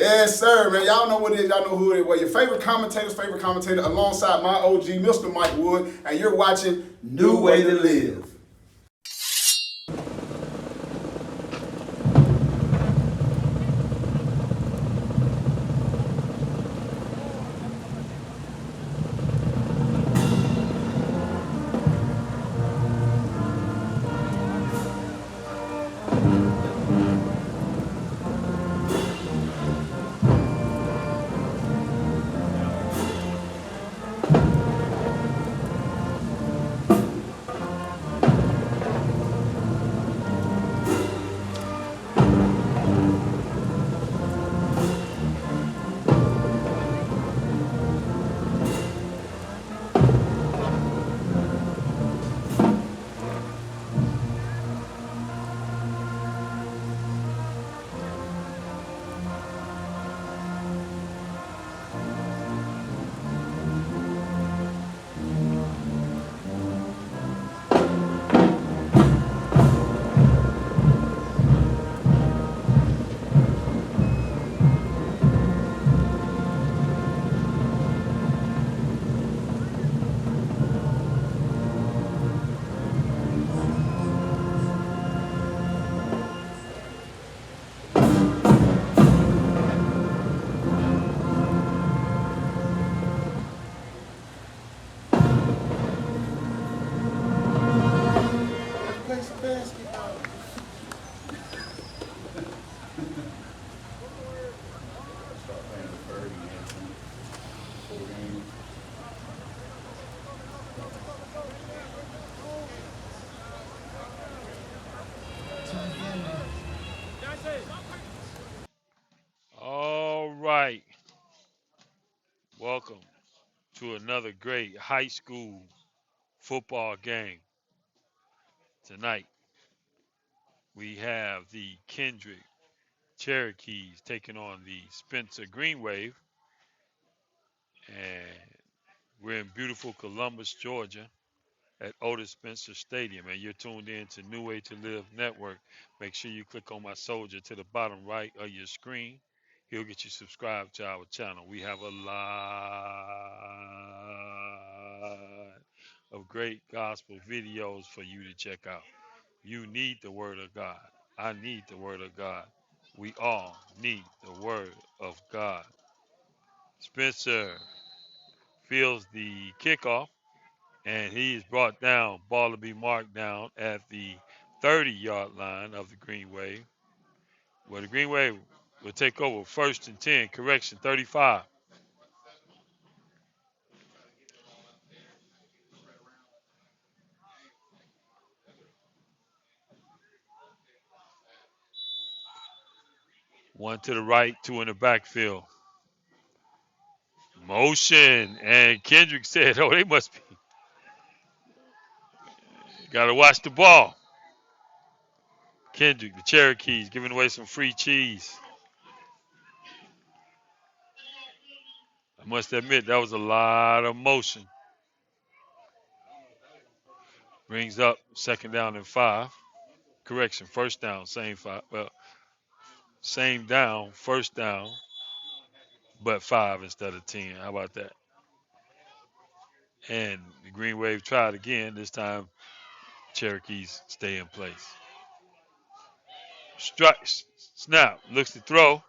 Yes, sir, man. Y'all know what it is. Y'all know who it is. Well, your favorite commentator, alongside my OG, Mr. Mike Wood, and you're watching New Way to Live. All right. Welcome to another great high school football game. Tonight, we have the Kendrick Cherokees taking on the Spencer Greenwave. And we're in beautiful Columbus, Georgia at Otis Spencer Stadium. And you're tuned in to New Way to Live Network. Make sure you click on my soldier to the bottom right of your screen. He'll get you subscribed to our channel. We have a lot of great gospel videos for you to check out. You need the Word of God. I need the Word of God. We all need the Word of God. Spencer fields the kickoff, and he is brought down. Ball to be marked down at the 30-yard line of the Green Wave, where the Green Wave will take over first and 10, correction 35. One to the right, two in the backfield. Motion. And Kendrick said, oh, they must be. Got to watch the ball. Kendrick, the Cherokees, giving away some free cheese. I must admit, that was a lot of motion. Brings up second down and 5. Correction, first down, same 5. Well, same down, first down, but 5 instead of 10. How about that? And the Green Wave tried again. This time, Cherokees stay in place. Strikes, snap, looks to throw.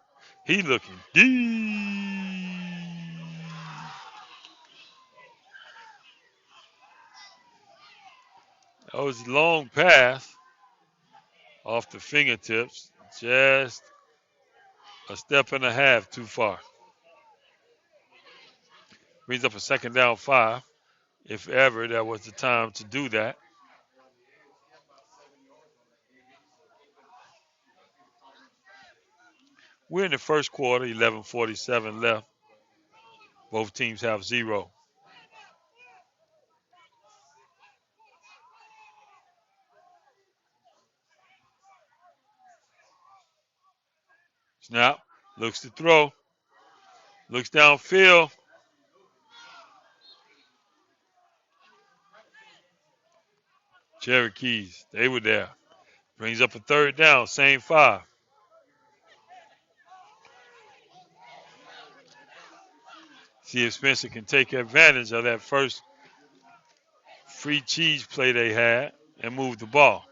He looking deep. That was a long pass off the fingertips. Just a step and a half too far. Brings up a second down 5. If ever that was the time to do that. We're in the first quarter, 11:47 left. Both teams have 0. Snap, looks to throw, looks downfield. Cherokees, they were there. Brings up a third down, same 5. See if Spencer can take advantage of that first free cheese play they had and move the ball.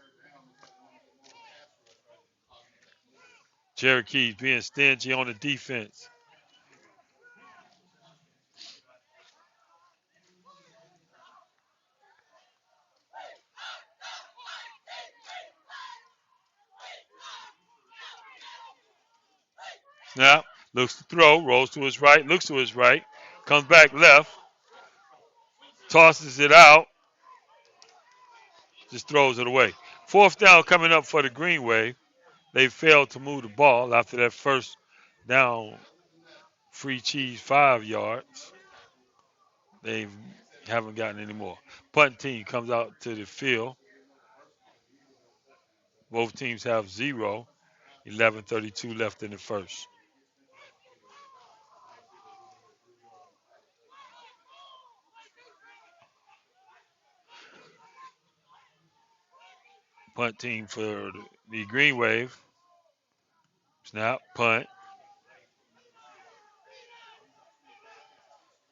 Cherokees being stingy on the defense. Snap, looks to throw, rolls to his right, looks to his right, comes back left, tosses it out, just throws it away. Fourth down coming up for the Greenwave. They failed to move the ball after that first down free cheese 5 yards. They haven't gotten any more. Punt team comes out to the field. Both teams have 0. 11:32 left in the first. Punt team for the Green Wave. Snap, punt.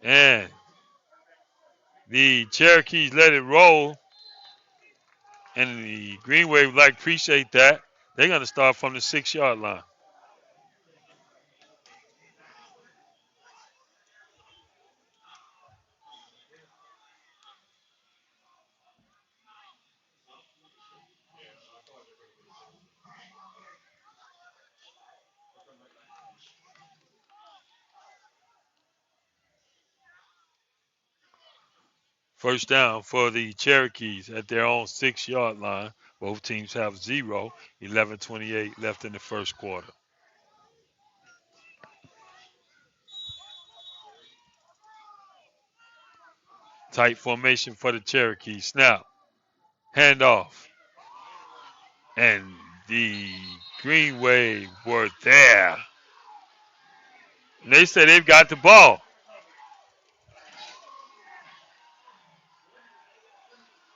And the Cherokees let it roll. And the Green Wave would like appreciate that. They're going to start from the 6-yard line. First down for the Cherokees at their own 6-yard line. Both teams have 0. 11:28 left in the first quarter. Tight formation for the Cherokees. Snap. Handoff. And the Green Wave were there. And they say they've got the ball.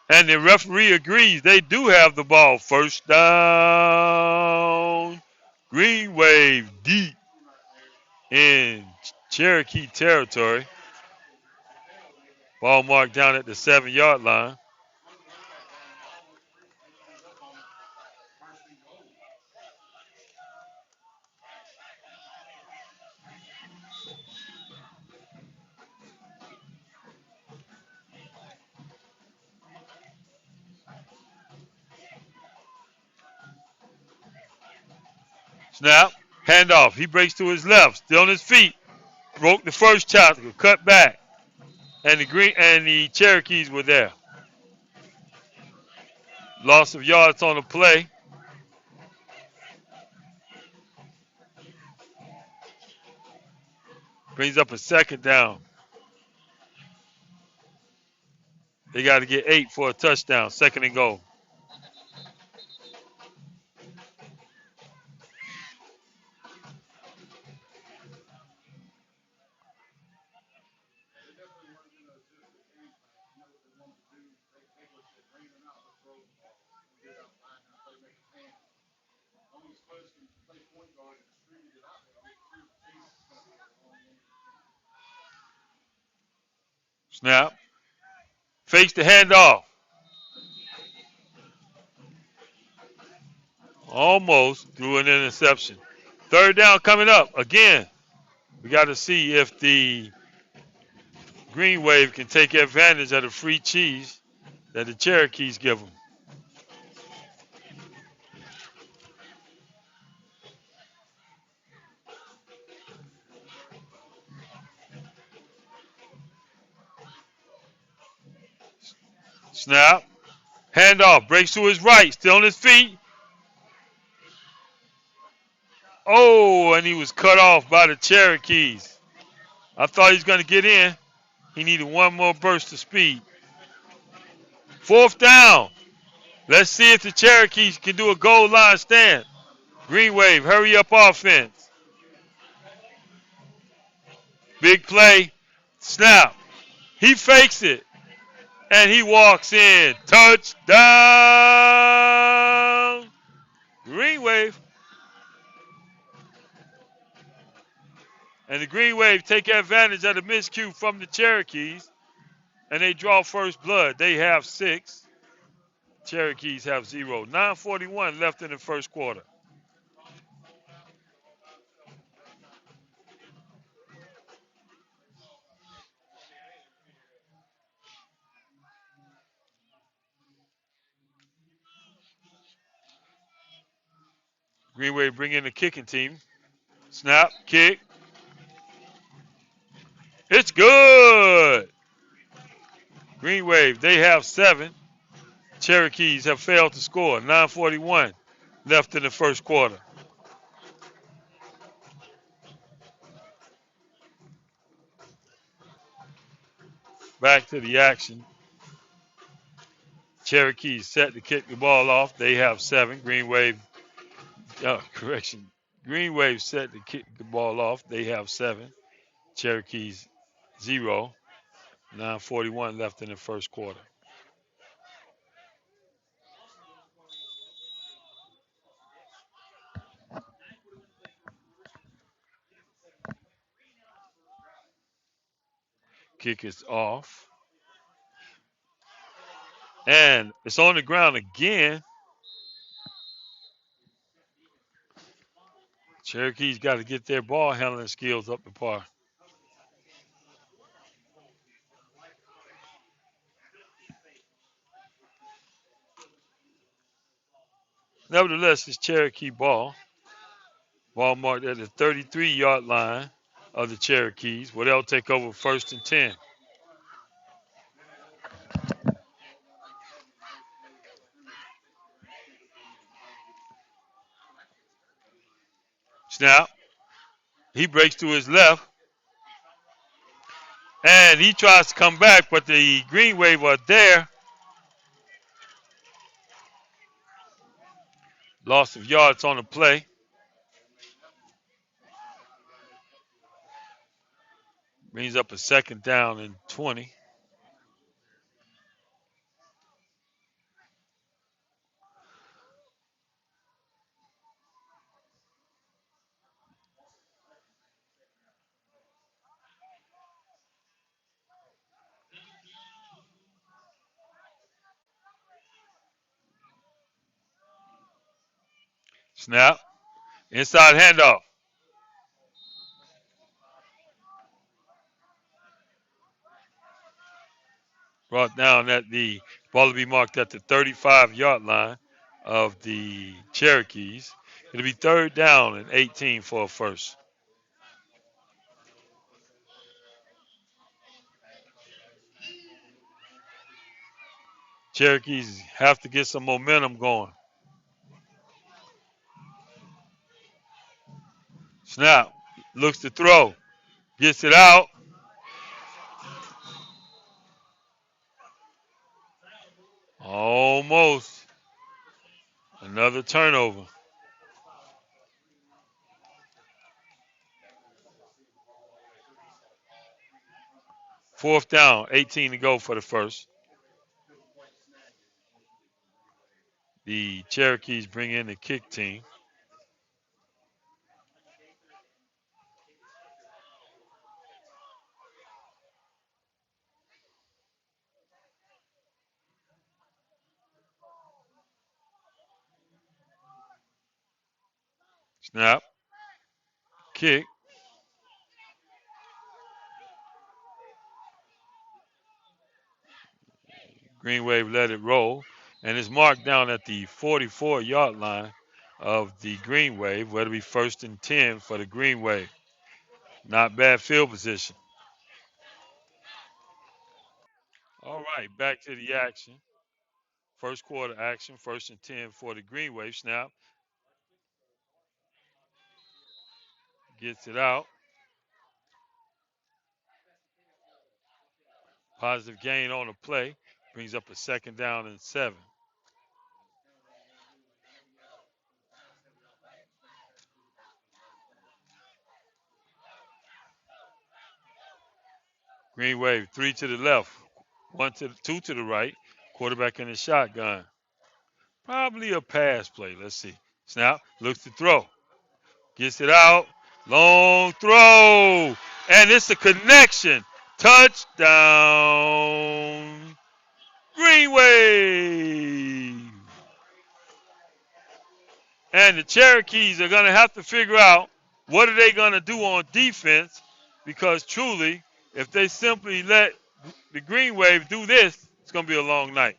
And the referee agrees they do have the ball. First down. Green Wave deep in Cherokee territory. Ball marked down at the 7-yard line. Snap. Handoff. He breaks to his left. Still on his feet. Broke the first tackle. Cut back. And the Cherokees were there. Loss of yards on the play. Brings up a second down. They got to get 8 for a touchdown. Second and goal. Snap. Fakes the handoff. Almost threw an interception. Third down coming up. Again, we got to see if the Green Wave can take advantage of the free cheese that the Cherokees give them. Snap. Handoff. Breaks to his right. Still on his feet. Oh, and he was cut off by the Cherokees. I thought he was going to get in. He needed one more burst of speed. Fourth down. Let's see if the Cherokees can do a goal line stand. Green Wave, hurry up offense. Big play. Snap. He fakes it. And he walks in. Touchdown. Green Wave. And the Greenwave take advantage of the miscue from the Cherokees, and they draw first blood. They have 6. Cherokees have 0. 9:41 left in the first quarter. Greenwave bring in the kicking team. Snap, kick. It's good. Greenwave, they have 7. Cherokees have failed to score. 9:41 left in the first quarter. Back to the action. Cherokees set to kick the ball off. They have 7. Correction. Greenwave set to kick the ball off. They have 7. Cherokees 0. 9:41 left in the first quarter. Kick is off. And it's on the ground again. Cherokees got to get their ball handling skills up to par. Nevertheless, it's Cherokee ball. Ball marked at the 33-yard line of the Cherokees, where they'll take over first and 10. Snap. He breaks to his left, and he tries to come back, but the Green Wave are there. Loss of yards on the play. Brings up a second down and 20. Snap. Inside handoff. Brought down at the ball to be marked at the 35-yard line of the Cherokees. It'll be third down and 18 for a first. Cherokees have to get some momentum going. Snap. Looks to throw. Gets it out. Almost. Another turnover. Fourth down, 18 to go for the first. The Cherokees bring in the kick team. Snap. Kick. Greenwave let it roll. And it's marked down at the 44-yard line of the Greenwave, where it'll be first and 10 for the Greenwave. Not bad field position. All right, back to the action. First quarter action, first and 10 for the Greenwave. Snap. Gets it out. Positive gain on the play. Brings up a second down and 7. Green Wave, 3 to the left, 2 to the right. Quarterback in the shotgun. Probably a pass play. Let's see. Snap, looks to throw. Gets it out. Long throw. And it's a connection. Touchdown. Greenwave. And the Cherokees are going to have to figure out what are they going to do on defense, because truly, if they simply let the Greenwave do this, it's going to be a long night.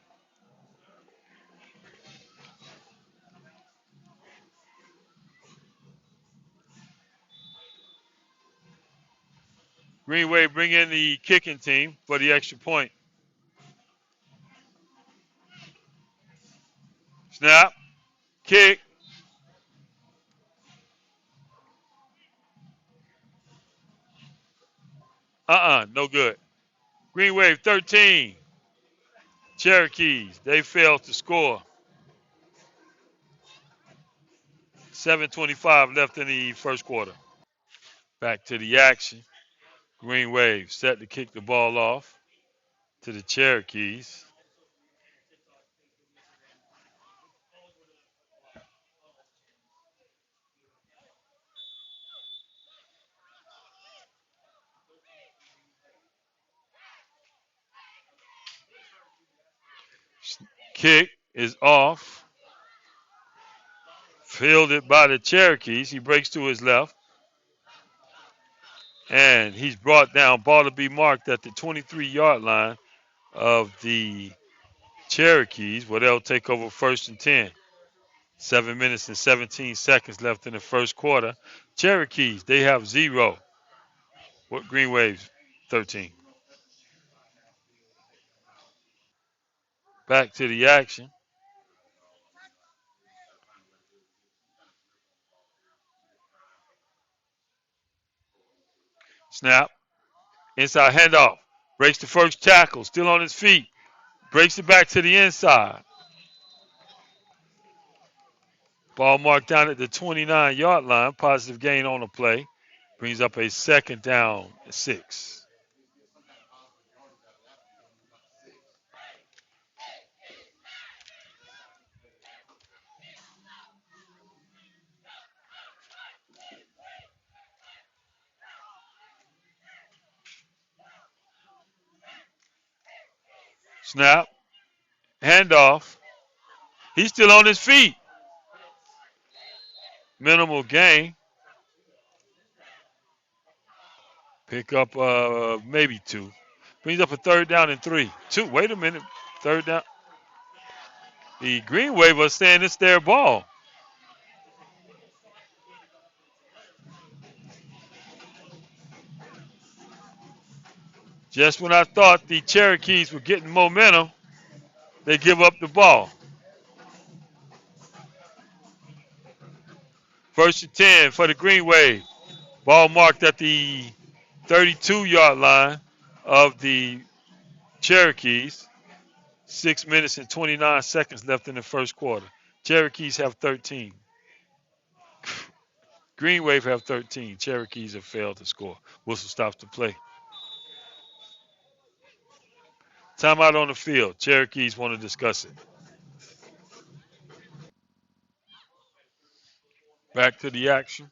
Greenwave bring in the kicking team for the extra point. Snap, kick. No good. Greenwave 13. Cherokees, they failed to score. 7:25 left in the first quarter. Back to the action. Green Wave set to kick the ball off to the Cherokees. Kick is off. Fielded by the Cherokees. He breaks to his left. And he's brought down. Ball to be marked at the 23-yard line of the Cherokees, where they'll take over first and 10. 7 minutes and 17 seconds left in the first quarter. Cherokees, they have 0. What Green Waves? 13. Back to the action. Snap. Inside handoff. Breaks the first tackle. Still on his feet. Breaks it back to the inside. Ball marked down at the 29-yard line. Positive gain on the play. Brings up a second down, 6. Snap. Handoff. He's still on his feet. Minimal gain. Pick up maybe 2. Brings up a third down and 3. 2. Wait a minute. Third down. The Green Wave was saying it's their ball. Just when I thought the Cherokees were getting momentum, they give up the ball. First and 10 for the Green Wave. Ball marked at the 32-yard line of the Cherokees. 6 minutes and 29 seconds left in the first quarter. Cherokees have 13. Green Wave have 13. Cherokees have failed to score. Whistle stops the play. Timeout on the field. Cherokees want to discuss it. Back to the action.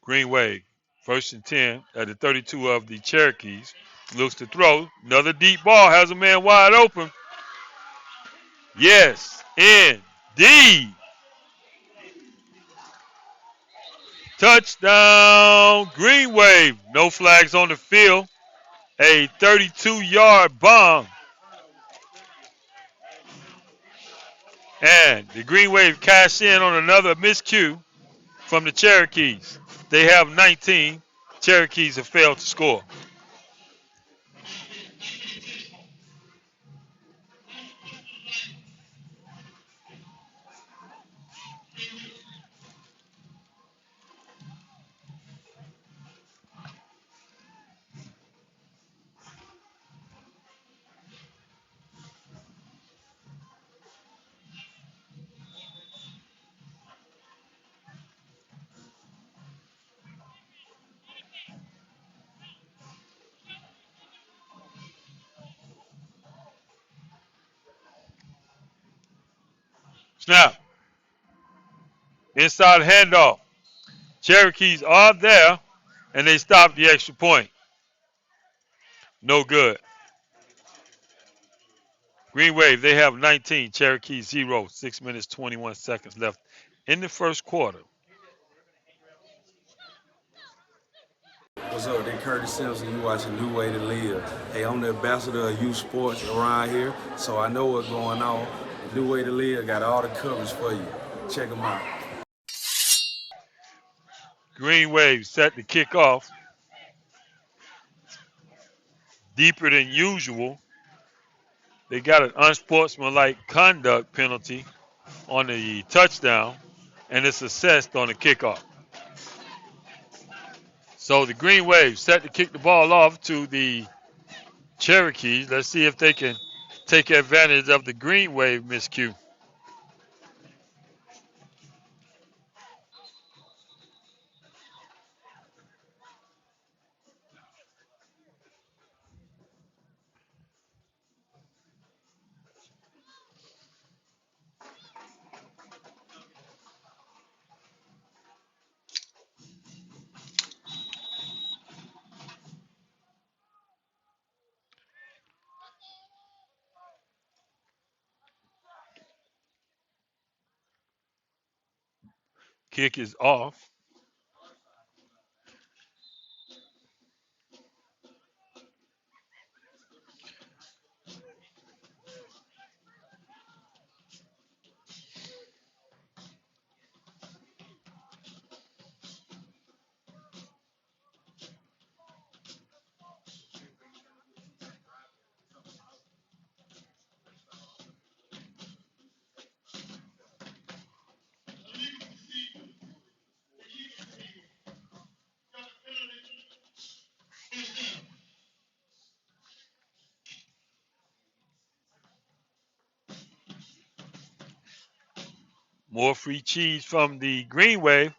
Green Wave. First and 10 at the 32 of the Cherokees. Looks to throw. Another deep ball. Has a man wide open. Yes, indeed. Touchdown, Green Wave. No flags on the field. A 32-yard bomb. And the Green Wave cash in on another miscue from the Cherokees. They have 19. Cherokees have failed to score. Snap. Inside handoff. Cherokees are there, and they stop the extra point. No good. Greenwave, they have 19. Cherokee 0. 6 minutes, 21 seconds left in the first quarter. What's up? They Curtis Simpson. You watching New Way to Live. Hey, I'm the ambassador of youth sports around here, so I know what's going on. The New Way to Live got all the coverage for you. Check them out. Greenwave set to kick off. Deeper than usual. They got an unsportsmanlike conduct penalty on the touchdown, and it's assessed on the kickoff. So the Green Wave set to kick the ball off to the Cherokees. Let's see if they can take advantage of the Green Wave miscue. Kick is off. More free cheese from the Green Wave.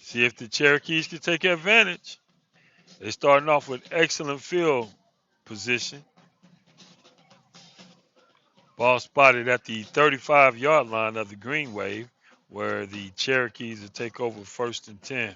See if the Cherokees can take advantage. They're starting off with excellent field position. Ball spotted at the 35-yard line of the Green Wave, where the Cherokees will take over 1st and 10.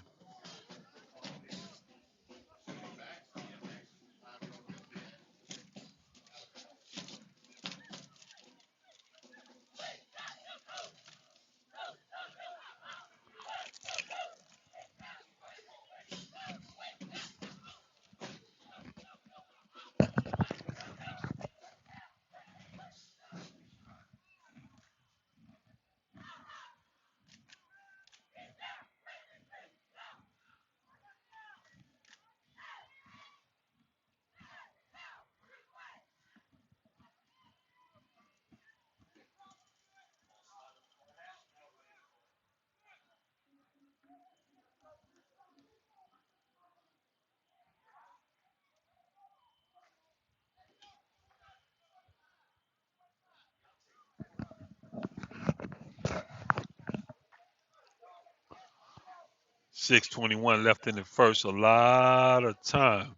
.621 left in the first. A lot of time.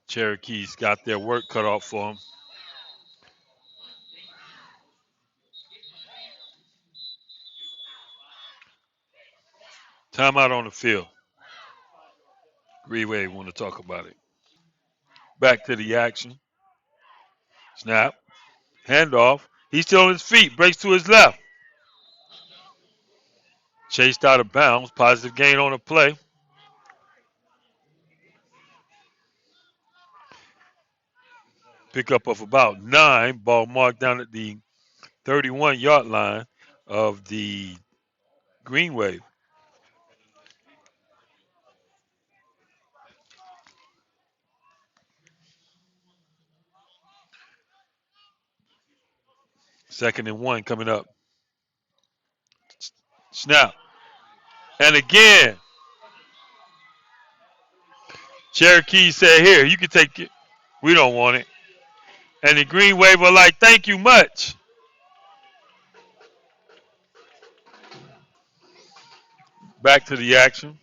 Cherokees got their work cut off for them. Timeout on the field. Greenway want to talk about it. Back to the action. Snap. Handoff. He's still on his feet. Breaks to his left. Chased out of bounds. Positive gain on the play. Pickup of about 9. Ball marked down at the 31-yard line of the Green Wave. Second and 1 coming up. Snap. And again, Cherokee said, here, you can take it. We don't want it. And the Green Wave were like, thank you much. Back to the action.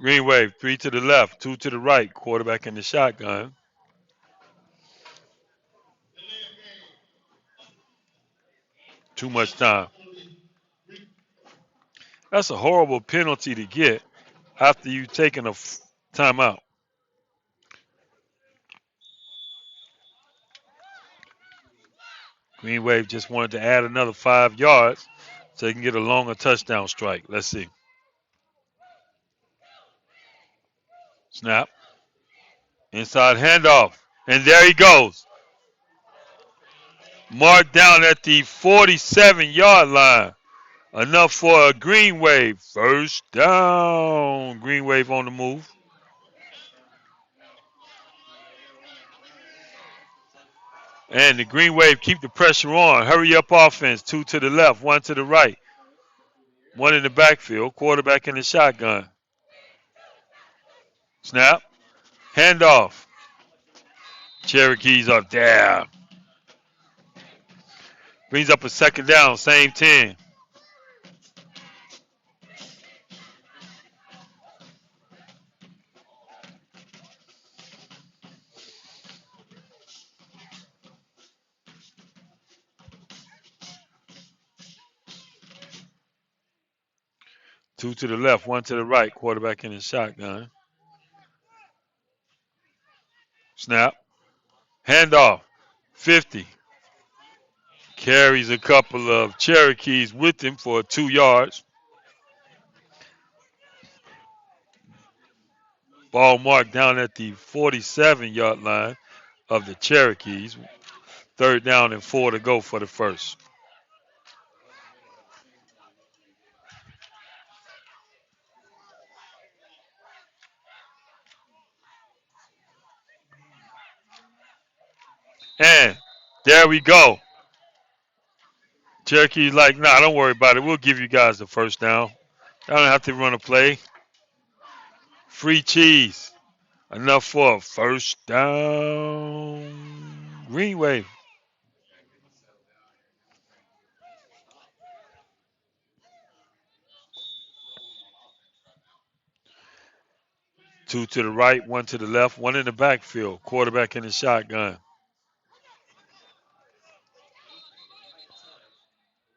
Greenwave, 3 to the left, 2 to the right. Quarterback in the shotgun. Too much time. That's a horrible penalty to get after you've taken a timeout. Greenwave just wanted to add another 5 yards so he can get a longer touchdown strike. Let's see. Snap. Inside handoff. And there he goes. Marked down at the 47-yard line. Enough for a Greenwave. First down. Greenwave on the move. And the Greenwave keep the pressure on. Hurry up offense. 2 to the left, 1 to the right. 1 in the backfield. Quarterback in the shotgun. Snap. Handoff. Cherokees up there. Brings up a second down. Same 10. Two to the left, 1 to the right. Quarterback in the shotgun. Snap. Handoff. 50. Carries a couple of Cherokees with him for 2 yards. Ball marked down at the 47-yard line of the Cherokees. Third down and 4 to go for the first. And there we go. Cherokee's like, nah, don't worry about it. We'll give you guys the first down. I don't have to run a play. Free cheese. Enough for a first down. Greenwave. Two to the right, 1 to the left, 1 in the backfield. Quarterback in the shotgun.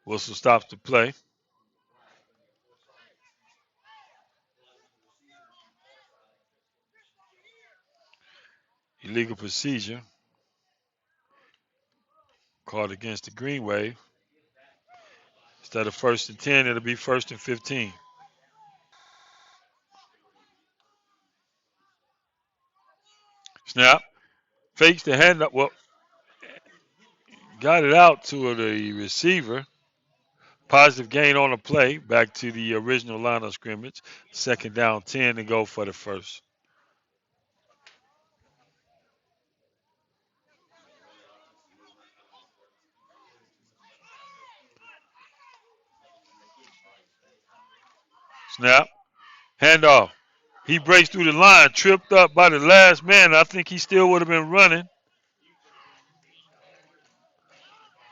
Whistle stops the play. Illegal procedure. Called against the Greenwave. Instead of 1st and 10, it'll be 1st and 15. Snap. Fakes the hand up. Well, got it out to the receiver. Positive gain on the play. Back to the original line of scrimmage. Second down, 10 to go for the first. Snap. Handoff. He breaks through the line, tripped up by the last man. I think he still would have been running.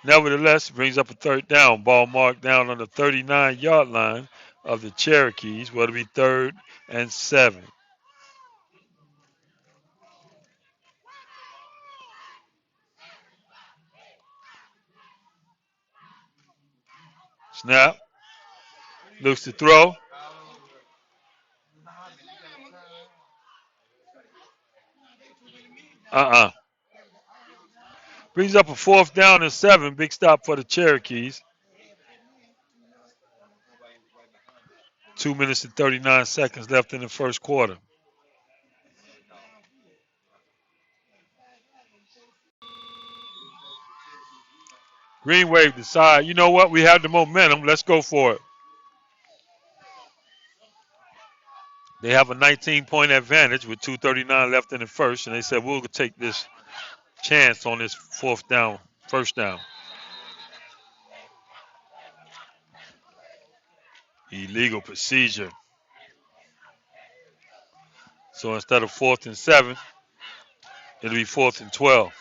Nevertheless, brings up a third down. Ball marked down on the 39-yard line of the Cherokees. Will be 3rd and 7. Snap. Looks to throw. Uh-uh. Brings up a 4th down and 7. Big stop for the Cherokees. 2 minutes and 39 seconds left in the first quarter. Greenwave decide, you know what? We have the momentum. Let's go for it. They have a 19-point advantage with 2:39 left in the first, and they said, we'll take this chance on this first down. Illegal procedure. So instead of 4th and 7, it'll be 4th and 12.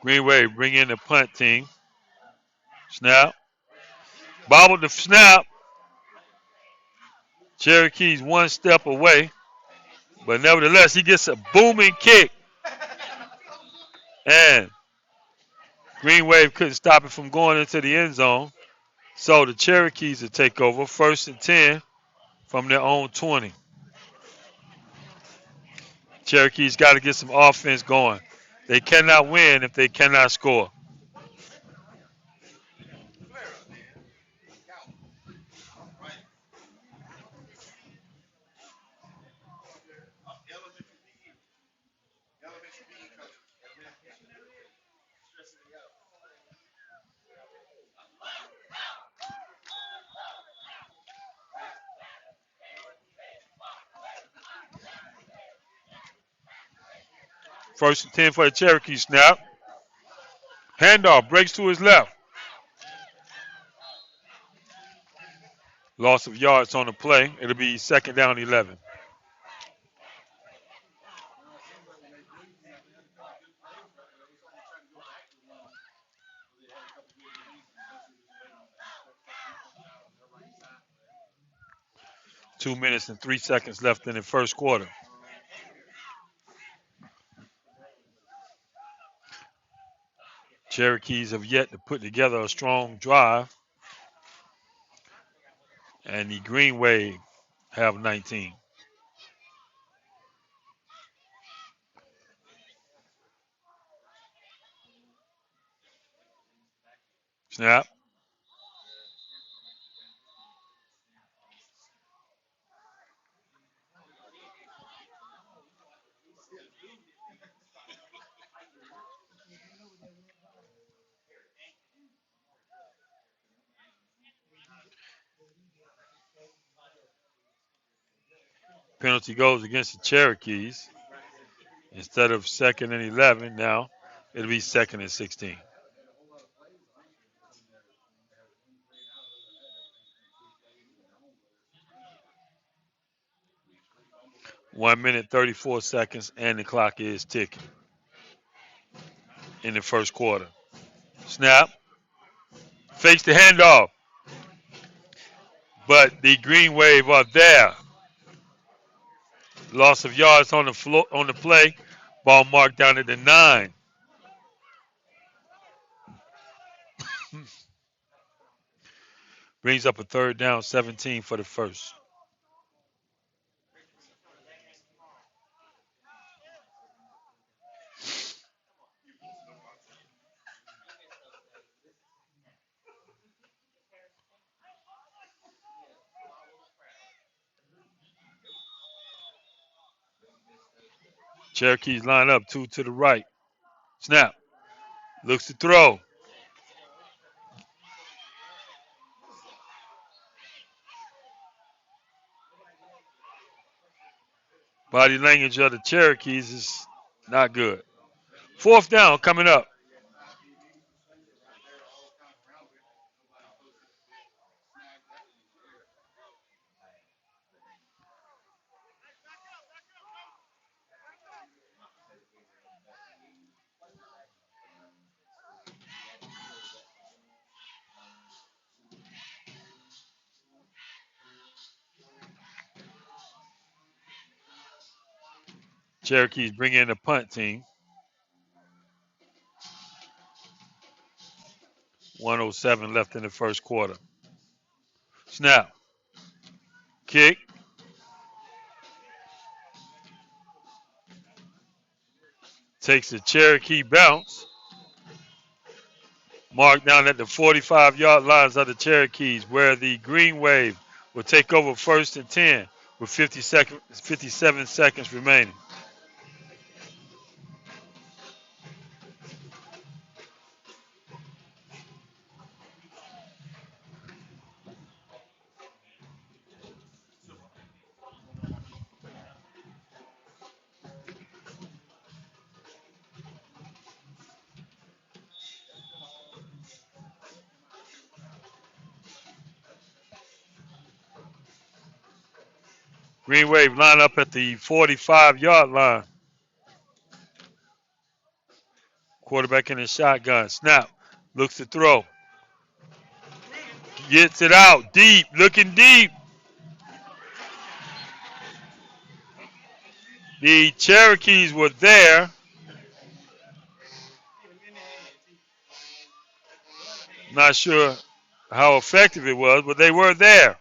Greenwave bring in the punt team. Snap. Bobbled the snap. Cherokees one step away. But nevertheless, he gets a booming kick. And Greenwave couldn't stop it from going into the end zone. So the Cherokees will take over. 1st and 10 from their own 20. Cherokees got to get some offense going. They cannot win if they cannot score. First and 10 for the Cherokee snap. Handoff breaks to his left. Loss of yards on the play. It'll be 2nd down 11. Two minutes and 3 seconds left in the first quarter. Cherokees have yet to put together a strong drive. And the Greenwave have 19. Snap. Penalty goes against the Cherokees. Instead of 2nd and 11, now it'll be 2nd and 16. 1 minute 34 seconds, and the clock is ticking in the first quarter. Snap. Fakes the handoff. But the Green Wave are there. Loss of yards on the floor, on the play. Ball marked down at the 9. Brings up a 3rd down, 17 for the first. Cherokees line up, 2 to the right. Snap. Looks to throw. Body language of the Cherokees is not good. 4th down coming up. Cherokees bring in the punt team. 1:07 left in the first quarter. Snap. Kick. Takes the Cherokee bounce. Marked down at the 45-yard lines of the Cherokees, where the Green Wave will take over 1st and 10 with 57 seconds remaining. Green Wave line up at the 45-yard line. Quarterback in the shotgun. Snap. Looks to throw. Gets it out. Deep. Looking deep. The Cherokees were there. Not sure how effective it was, but they were there.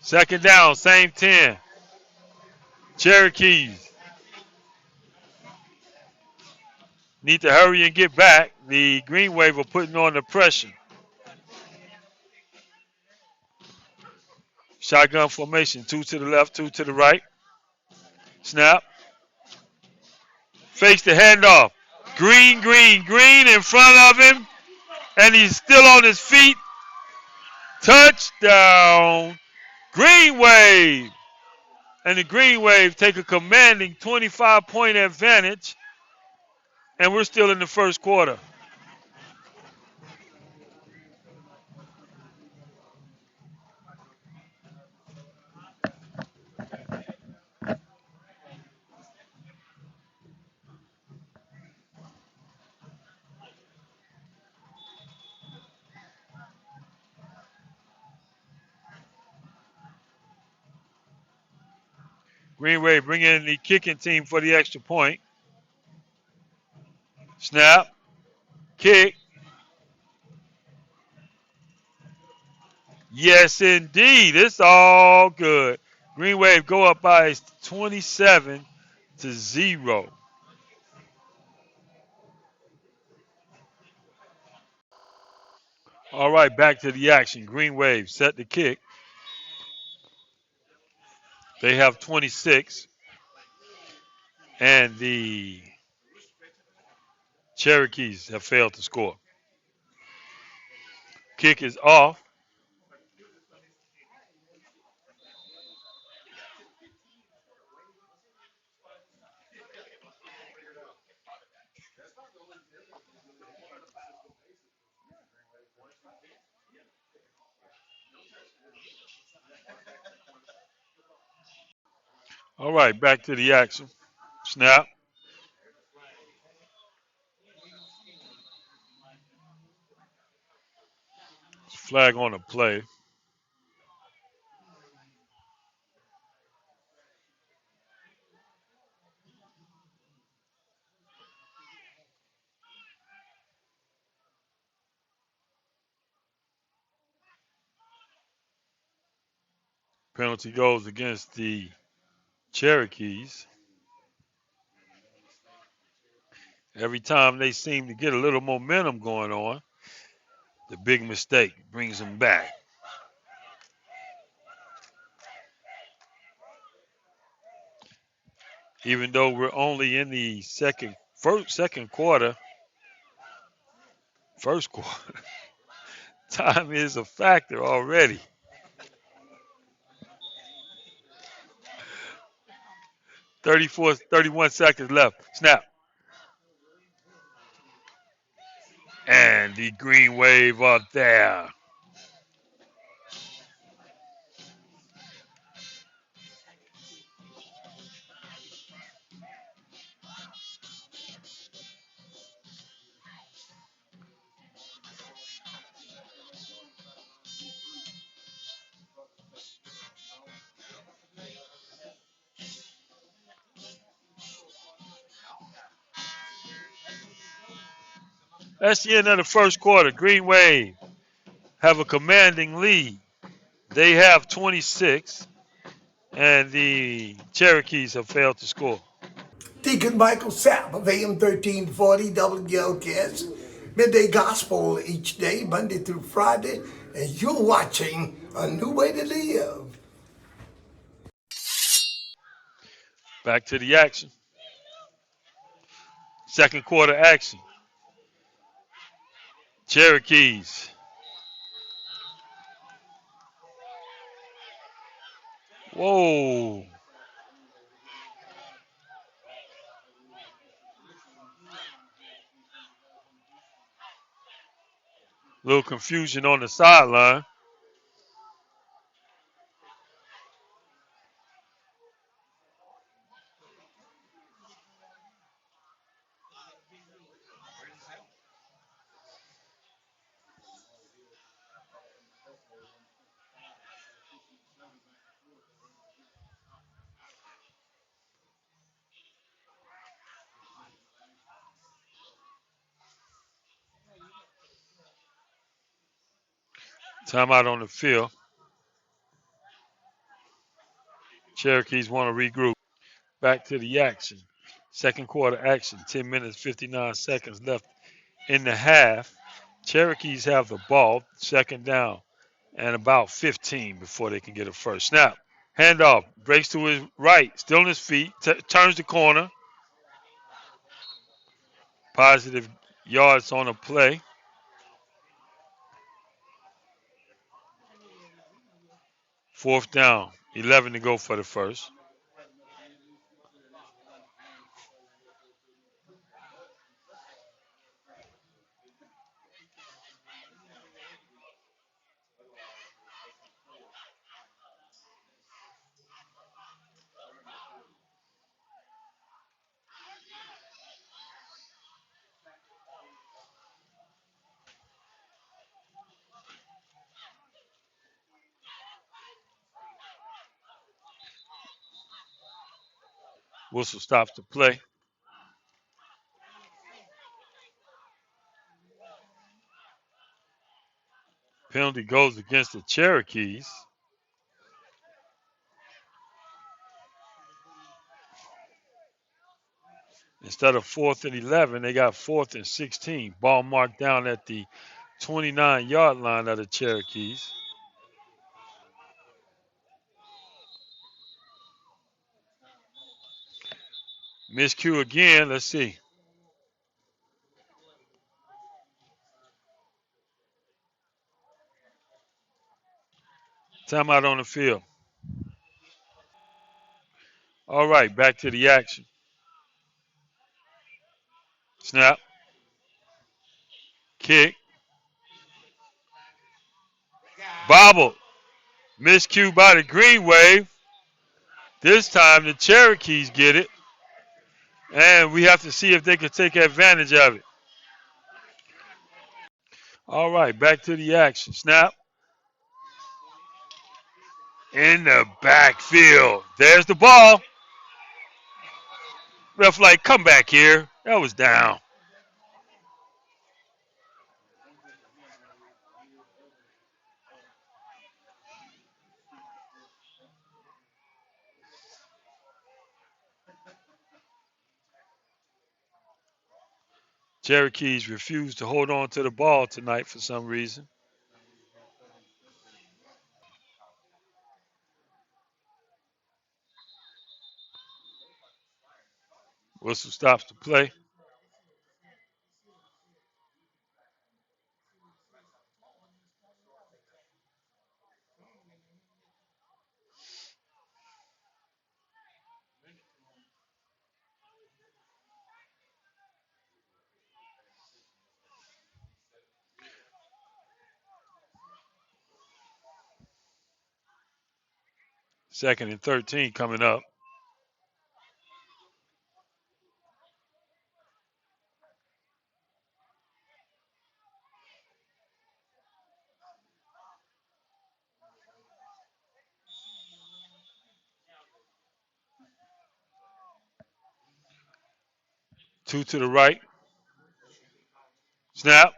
Second down, same 10. Cherokees need to hurry and get back. The Greenwave are putting on the pressure. Shotgun formation, 2 to the left, 2 to the right. Snap. Fakes the handoff. Green in front of him. And he's still on his feet. Touchdown. Greenwave. And the Greenwave take a commanding 25-point advantage. And we're still in the first quarter. Greenwave bringing in the kicking team for the extra point. Snap. Kick. Yes, indeed. It's all good. Greenwave go up by 27-0. All right, back to the action. Greenwave set the kick. They have 26. And the Cherokees have failed to score. Kick is off. All right, back to the action. Snap. Flag on the play. Penalty goes against the Cherokees. Every time they seem to get a little momentum going on, the big mistake brings them back. Even though we're only in the second quarter, first quarter, time is a factor already. 31 seconds left. Snap. And the Greenwave are there. That's the end of the first quarter. Greenwave have a commanding lead. They have 26, and the Cherokees have failed to score. Deacon Michael Sapp of AM 1340 WLKS, midday gospel each day, Monday through Friday, and you're watching A New Way to Live. Back to the action. Second quarter action. Cherokees. Whoa. Little confusion on the sideline. Timeout on the field. Cherokees want to regroup. Back to the action. Second quarter action. 10 minutes, 59 seconds left in the half. Cherokees have the ball. Second down and about 15 before they can get a first. Snap. Handoff. Breaks to his right. Still on his feet. Turns the corner. Positive yards on the play. Fourth down. 11 to go for the first. Whistle stops the play. Penalty goes against the Cherokees. Instead of fourth and 11, they got fourth and 16. Ball marked down at the 29-yard line of the Cherokees. Miscue again. Let's see. Timeout on the field. All right, back to the action. Snap. Kick. Bobble. Miscue by the Greenwave. This time the Cherokees get it. And we have to see if they can take advantage of it. All right, back to the action. Snap. In the backfield. There's the ball. Ref like, come back here. That was down. Cherokees refuse to hold on to the ball tonight for some reason. Whistle stops the play. Second and 13 coming up. Two to the right. Snap.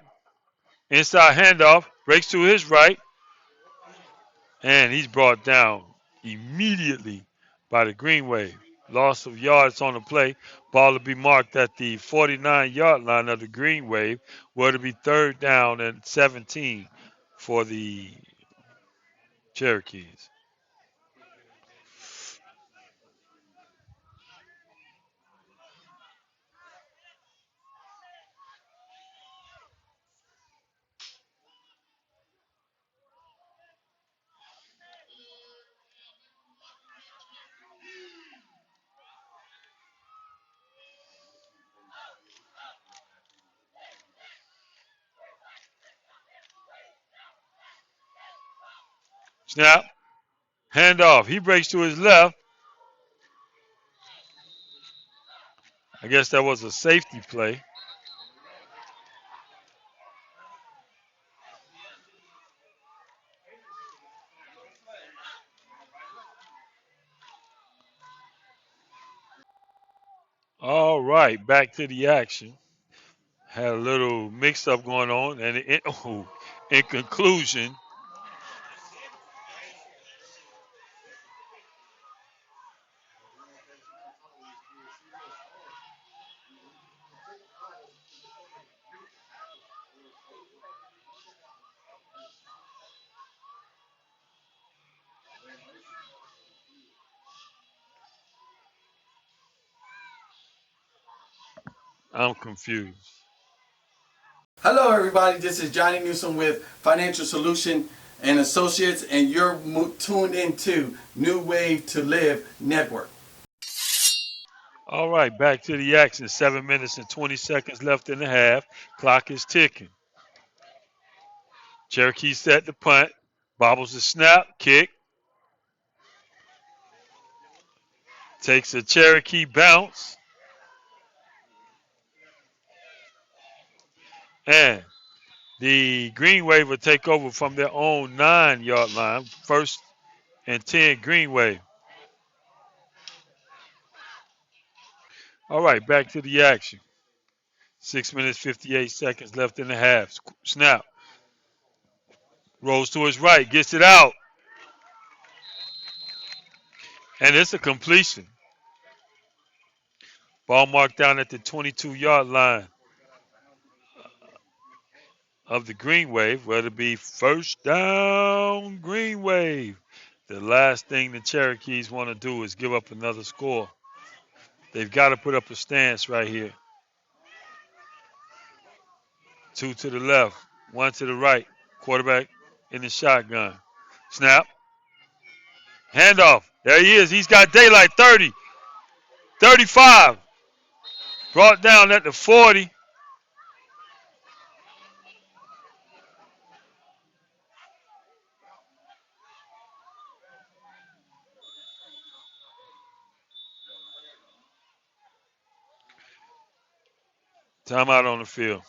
Inside handoff. Breaks to his right. And he's brought down immediately by the Greenwave. Loss of yards on the play. Ball to be marked at the 49-yard line of the Greenwave, where to be third down and 17 for the Cherokees. Snap. Handoff. He breaks to his left. I guess that was a safety play. All right, back to the action. Had a little mix up going on, and in conclusion, I'm confused. Hello, everybody. This is Johnny Newsom with Financial Solution and Associates, and you're tuned into New Wave to Live Network. All right, back to the action. 7 minutes and 20 seconds left in the half. Clock is ticking. Cherokee set the punt. Bobbles the snap. Kick. Takes a Cherokee bounce. And the Greenwave will take over from their own 9-yard line. 1st and 10, Greenwave. All right, back to the action. 6 minutes, 58 seconds left in the half. Snap. Rolls to his right. Gets it out. And it's a completion. Ball marked down at the 22-yard line of the Greenwave. Where it'll be first down, Greenwave. The last thing the Cherokees want to do is give up another score. They've got to put up a stance right here. 2 to the left, 1 to the right. Quarterback in the shotgun. Snap. Handoff. There he is. He's got daylight. 30, 35. Brought down at the 40. Timeout on the field.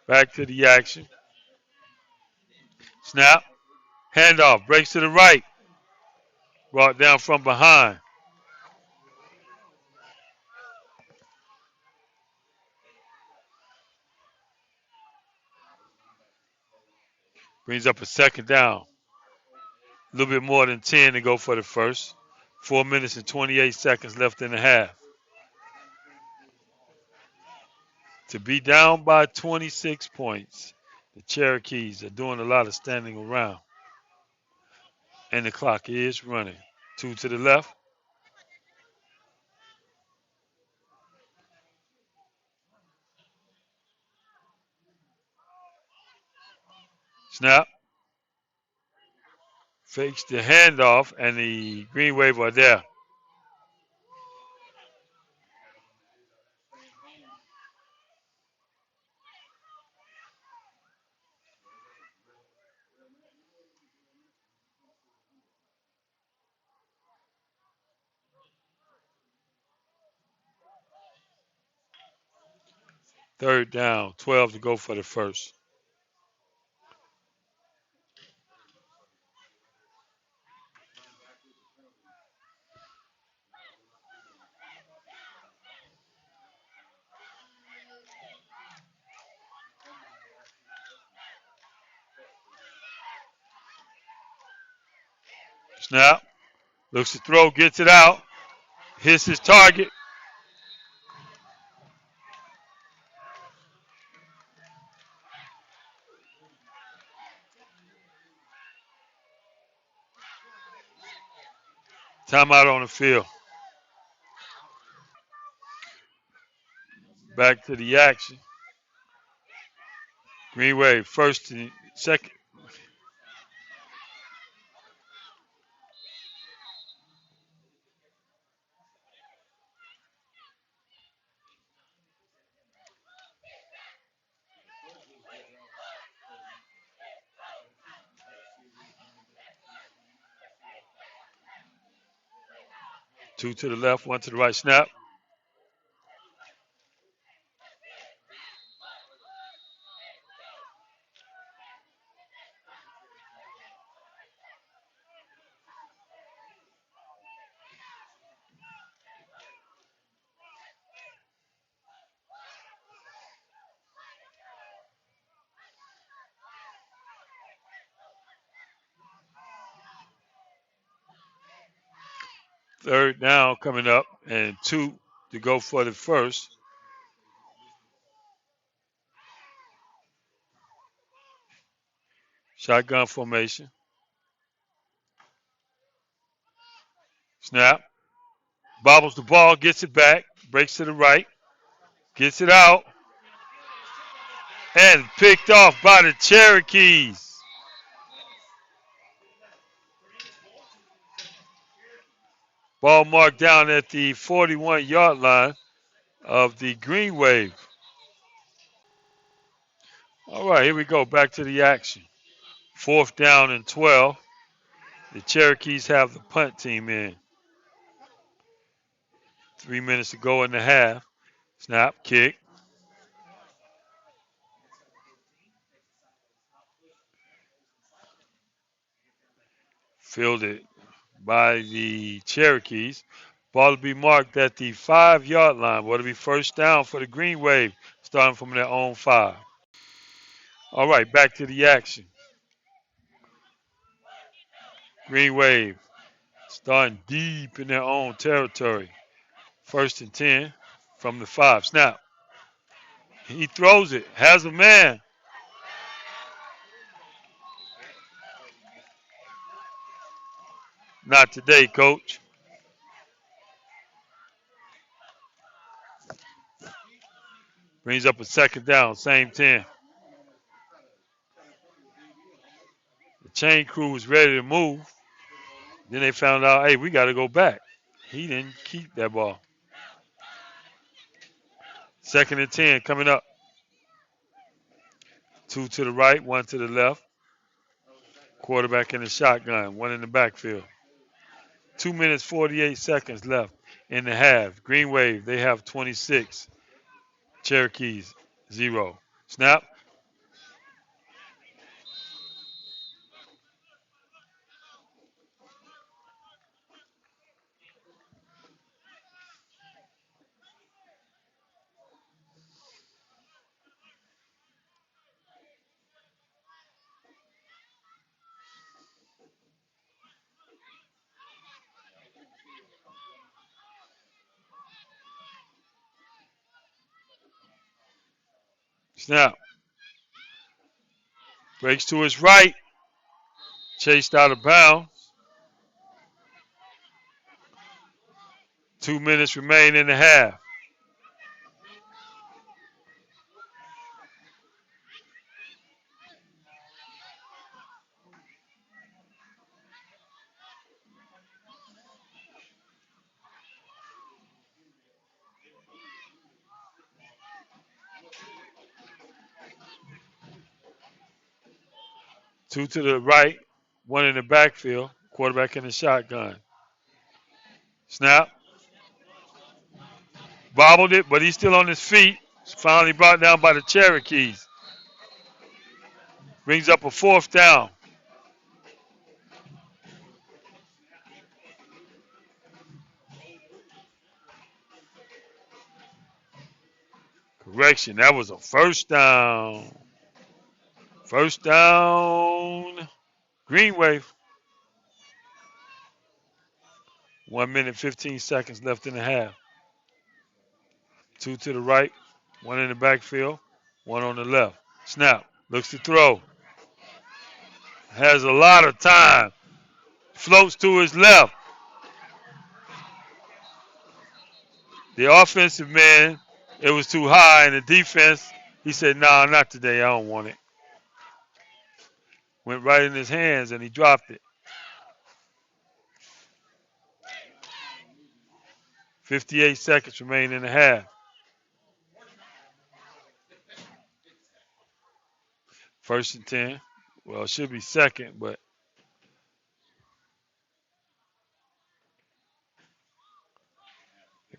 Back to the action. Snap. Handoff. Breaks to the right. Brought down from behind. Brings up a second down. A little bit more than 10 to go for the first. 4 minutes and 28 seconds left in the half. To be down by 26 points, the Cherokees are doing a lot of standing around. And the clock is running. 2 to the left. Snap. Fakes the handoff, and the Greenwave are there. Third down, 12 to go for the first. Snap. Looks to throw, gets it out. Hits his target. Timeout on the field. Back to the action. Greenwave, first and second. Two to the left, 1 to the right. Snap. Third down coming up, and 2 to go for the first. Shotgun formation. Snap. Bobbles the ball, gets it back, breaks to the right. Gets it out and picked off by the Cherokees. Ball marked down at the 41-yard line of the Greenwave. All right, here we go. Back to the action. 4th down and 12. The Cherokees have the punt team in. 3 minutes to go in the half. Snap, kick. Fielded by the Cherokees. Ball to be marked at the 5-yard line. Will it be first down for the Green Wave, starting from their own 5. All right, back to the action. Green Wave starting deep in their own territory. 1st and 10 from the 5. Snap. He throws it. Has a man. Not today, coach. Brings up a 2nd down, same 10. The chain crew was ready to move. Then they found out, hey, we got to go back. He didn't keep that ball. 2nd and 10 coming up. 2 to the right, 1 to the left. Quarterback in the shotgun, 1 in the backfield. 2 minutes, 48 seconds left in the half. Green Wave, they have 26. Cherokees, 0. Snap. Snap. Breaks to his right. Chased out of bounds. 2 minutes remain in the half. Two to the right, 1 in the backfield. Quarterback in the shotgun. Snap. Bobbled it, but he's still on his feet. Finally brought down by the Cherokees. Brings up a 4th down. Correction, that was a 1st down. 1st down. Green Wave. 1 minute, 15 seconds left in the half. 2 to the right, 1 in the backfield, 1 on the left. Snap. Looks to throw. Has a lot of time. Floats to his left. The offensive man, it was too high, and the defense, he said, nah, not today. I don't want it. Went right in his hands, and he dropped it. 58 seconds remain in the half. 1st and 10. Well, it should be 2nd, but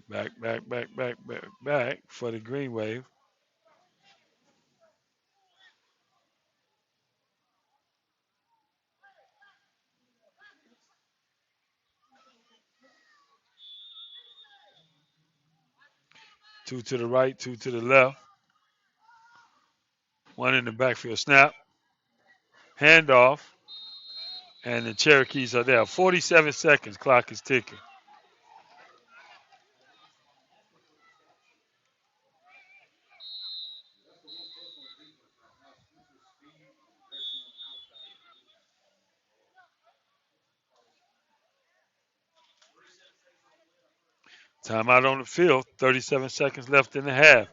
back for the Green Wave. Two to the right, 2 to the left. 1 in the backfield. Snap. Handoff. And the Cherokees are there. 47 seconds. Clock is ticking. Timeout on the field. 37 seconds left in the half.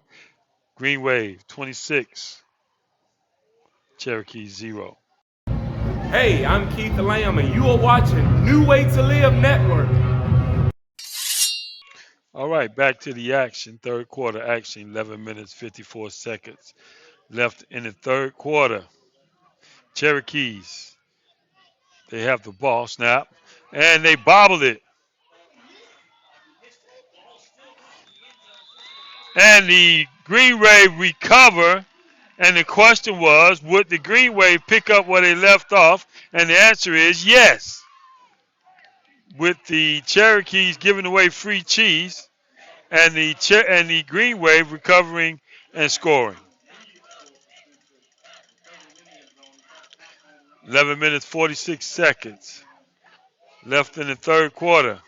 Greenwave 26, Cherokees 0. Hey, I'm Keith Lamb, and you are watching New Way to Live Network. All right, back to the action. Third quarter action, 11 minutes, 54 seconds left in the third quarter. Cherokees, they have the ball, snap, and they bobbled it. And the Green Wave recover. And the question was, would the Green Wave pick up where they left off? And the answer is yes. With the Cherokees giving away free cheese and the Green Wave recovering and scoring. 11 minutes, 46 seconds left in the third quarter.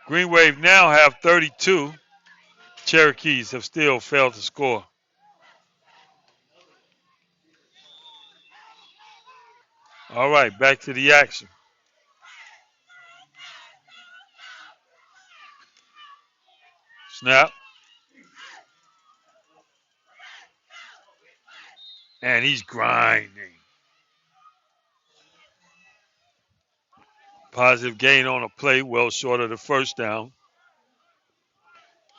Green Wave now have 32. Cherokees have still failed to score. All right, back to the action. Snap. And he's grinding. Positive gain on a play, well short of the first down.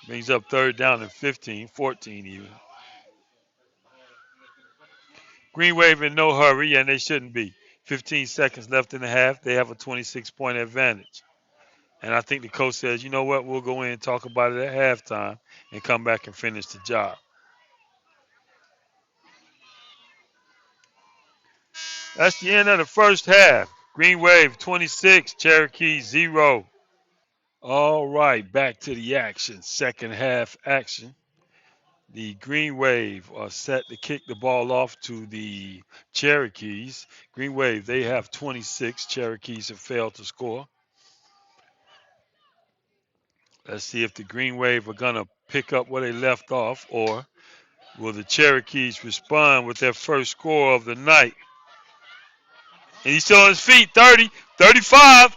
Brings up third down and 15, 14 even. Green Wave in no hurry, and they shouldn't be. 15 seconds left in the half. They have a 26-point advantage. And I think the coach says, you know what, we'll go in and talk about it at halftime and come back and finish the job. That's the end of the first half. Green Wave 26, Cherokee 0. All right, back to the action. Second half action. The Green Wave are set to kick the ball off to the Cherokees. Green Wave, they have 26. Cherokees have failed to score. Let's see if the Green Wave are going to pick up where they left off, or will the Cherokees respond with their first score of the night? And he's still on his feet. 30, 35.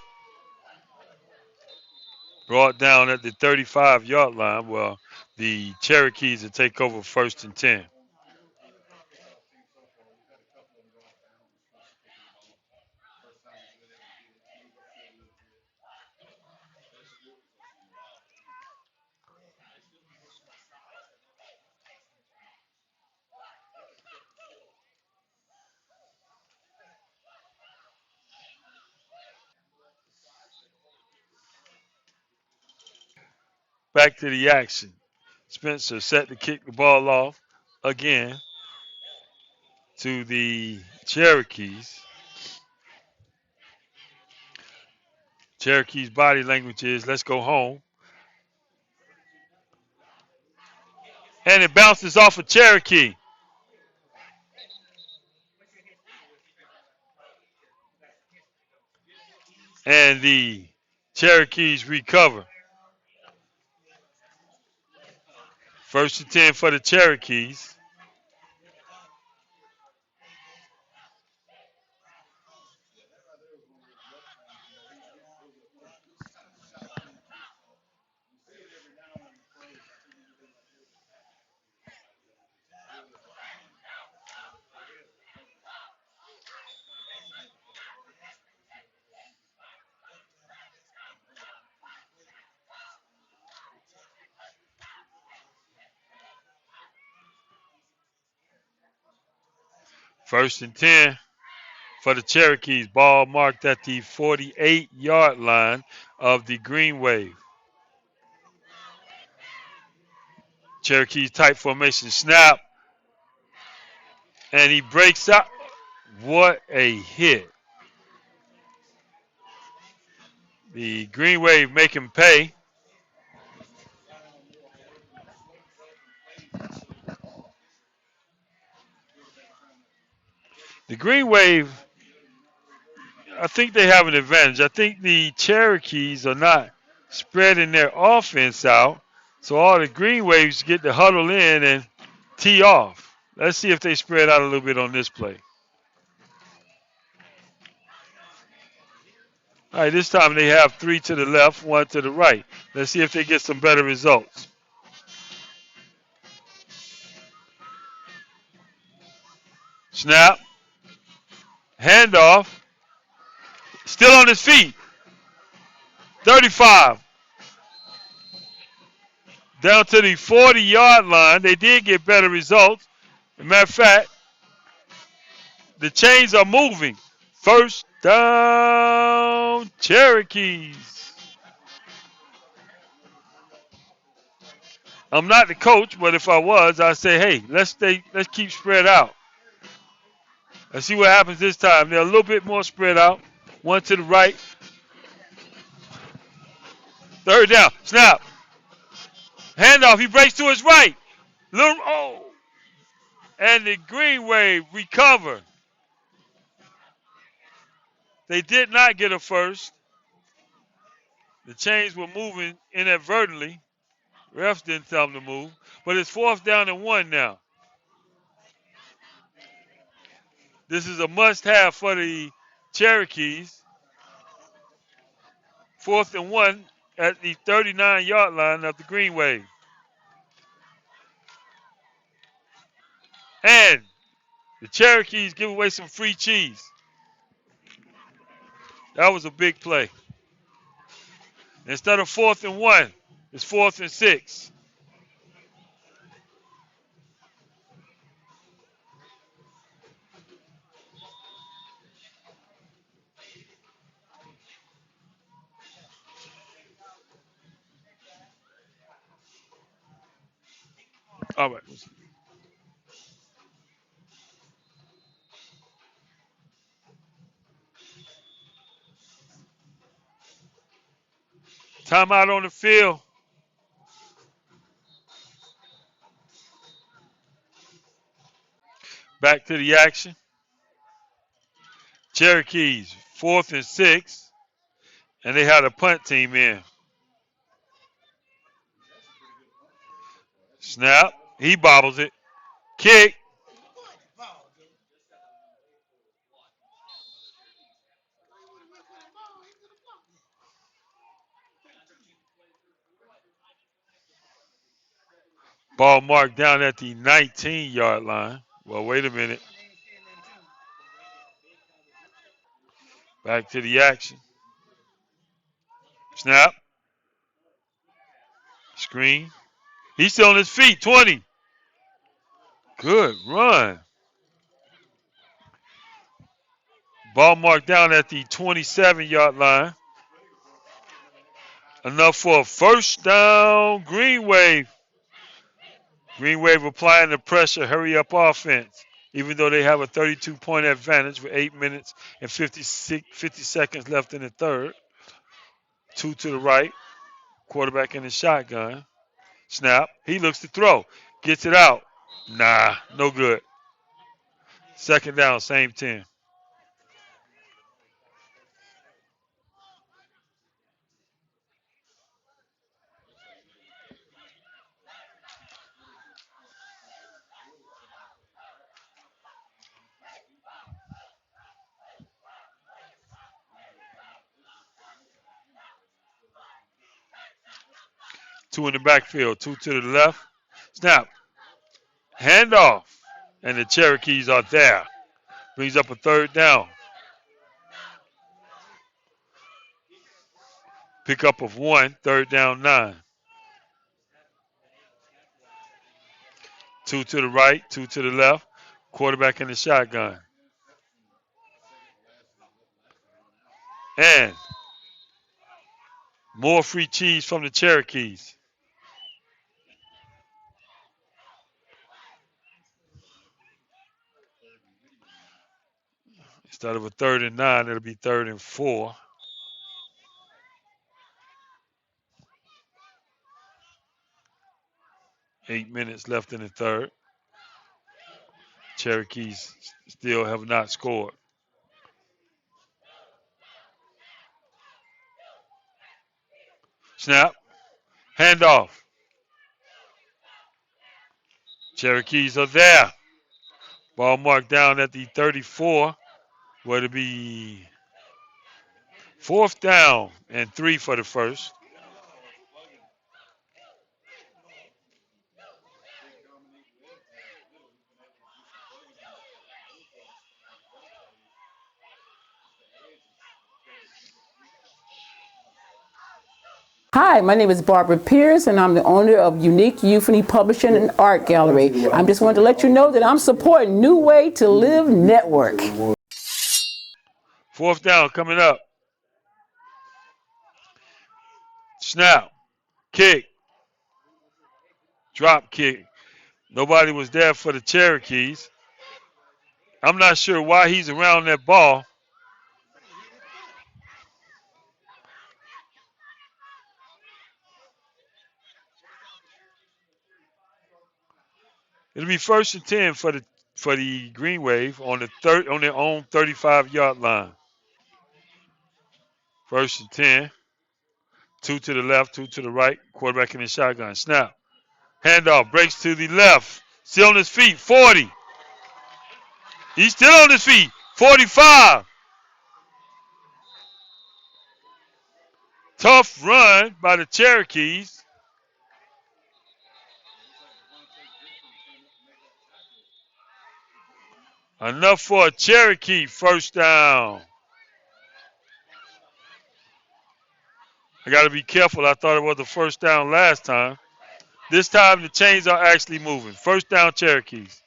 Brought down at the 35-yard line. Well, the Cherokees will take over first and 10. Back to the action. Spencer set to kick the ball off again to the Cherokees. Cherokee's body language is, let's go home. And it bounces off of Cherokee. And the Cherokees recover. First and 10 for the Cherokees. First and 10 for the Cherokees. Ball marked at the 48-yard line of the Green Wave. Cherokees tight formation snap. And he breaks out. What a hit. The Green Wave make him pay. The Green Wave, I think they have an advantage. I think the Cherokees are not spreading their offense out. So all the Green Waves get to huddle in and tee off. Let's see if they spread out a little bit on this play. All right, this time they have 3 to the left, 1 to the right. Let's see if they get some better results. Snap. Handoff. Still on his feet. 35. Down to the 40-yard line. They did get better results. As a matter of fact, the chains are moving. First down, Cherokees. I'm not the coach, but if I was, I'd say, hey, let's keep spread out. Let's see what happens this time. They're a little bit more spread out. One to the right. Third down. Snap. Handoff. He breaks to his right. And the Greenwave recover. They did not get a first. The chains were moving inadvertently. Refs didn't tell them to move. But it's 4th down and 1 now. This is a must-have for the Cherokees. 4th and 1 at the 39-yard line of the Greenwave. And the Cherokees give away some free cheese. That was a big play. Instead of 4th and 1, it's 4th and 6. All right. Timeout on the field. Back to the action. Cherokees, 4th and 6. And they had a punt team in. Snap. He bobbles it. Kick. Ball marked down at the 19-yard line. Well, wait a minute. Back to the action. Snap. Screen. He's still on his feet. 20. Good run. Ball marked down at the 27-yard line. Enough for a first down. Greenwave. Greenwave applying the pressure, hurry up offense. Even though they have a 32-point advantage with 8 minutes and 50 seconds left in the third. 2 to the right. Quarterback in the shotgun. Snap. He looks to throw. Gets it out. Nah, no good. 2nd down, same 10. Two in the backfield, 2 to the left. Snap. Handoff. And the Cherokees are there. Brings up a 3rd down. Pickup of 1, 3rd down 9. 2 to the right, 2 to the left. Quarterback in the shotgun. And more free cheese from the Cherokees. Instead of a 3rd and 9, it'll be 3rd and 4. 8 minutes left in the third. Cherokees still have not scored. Snap. Handoff. Cherokees are there. Ball marked down at the 34. Where to be 4th down and 3 for the first. Hi, my name is Barbara Pierce, and I'm the owner of Unique Euphony Publishing and Art Gallery. I just wanted to let you know that I'm supporting New Way to Live Network. Fourth down coming up. Snap. Kick. Drop kick. Nobody was there for the Cherokees. I'm not sure why he's around that ball. It'll be 1st and 10 for the Greenwave on their own 35-yard line. 1st and 10. 2 to the left, 2 to the right. Quarterback in the shotgun. Snap. Handoff. Breaks to the left. Still on his feet. 40. He's still on his feet. 45. Tough run by the Cherokees. Enough for a Cherokee first down. I got to be careful. I thought it was the first down last time. This time the chains are actually moving. First down Cherokees.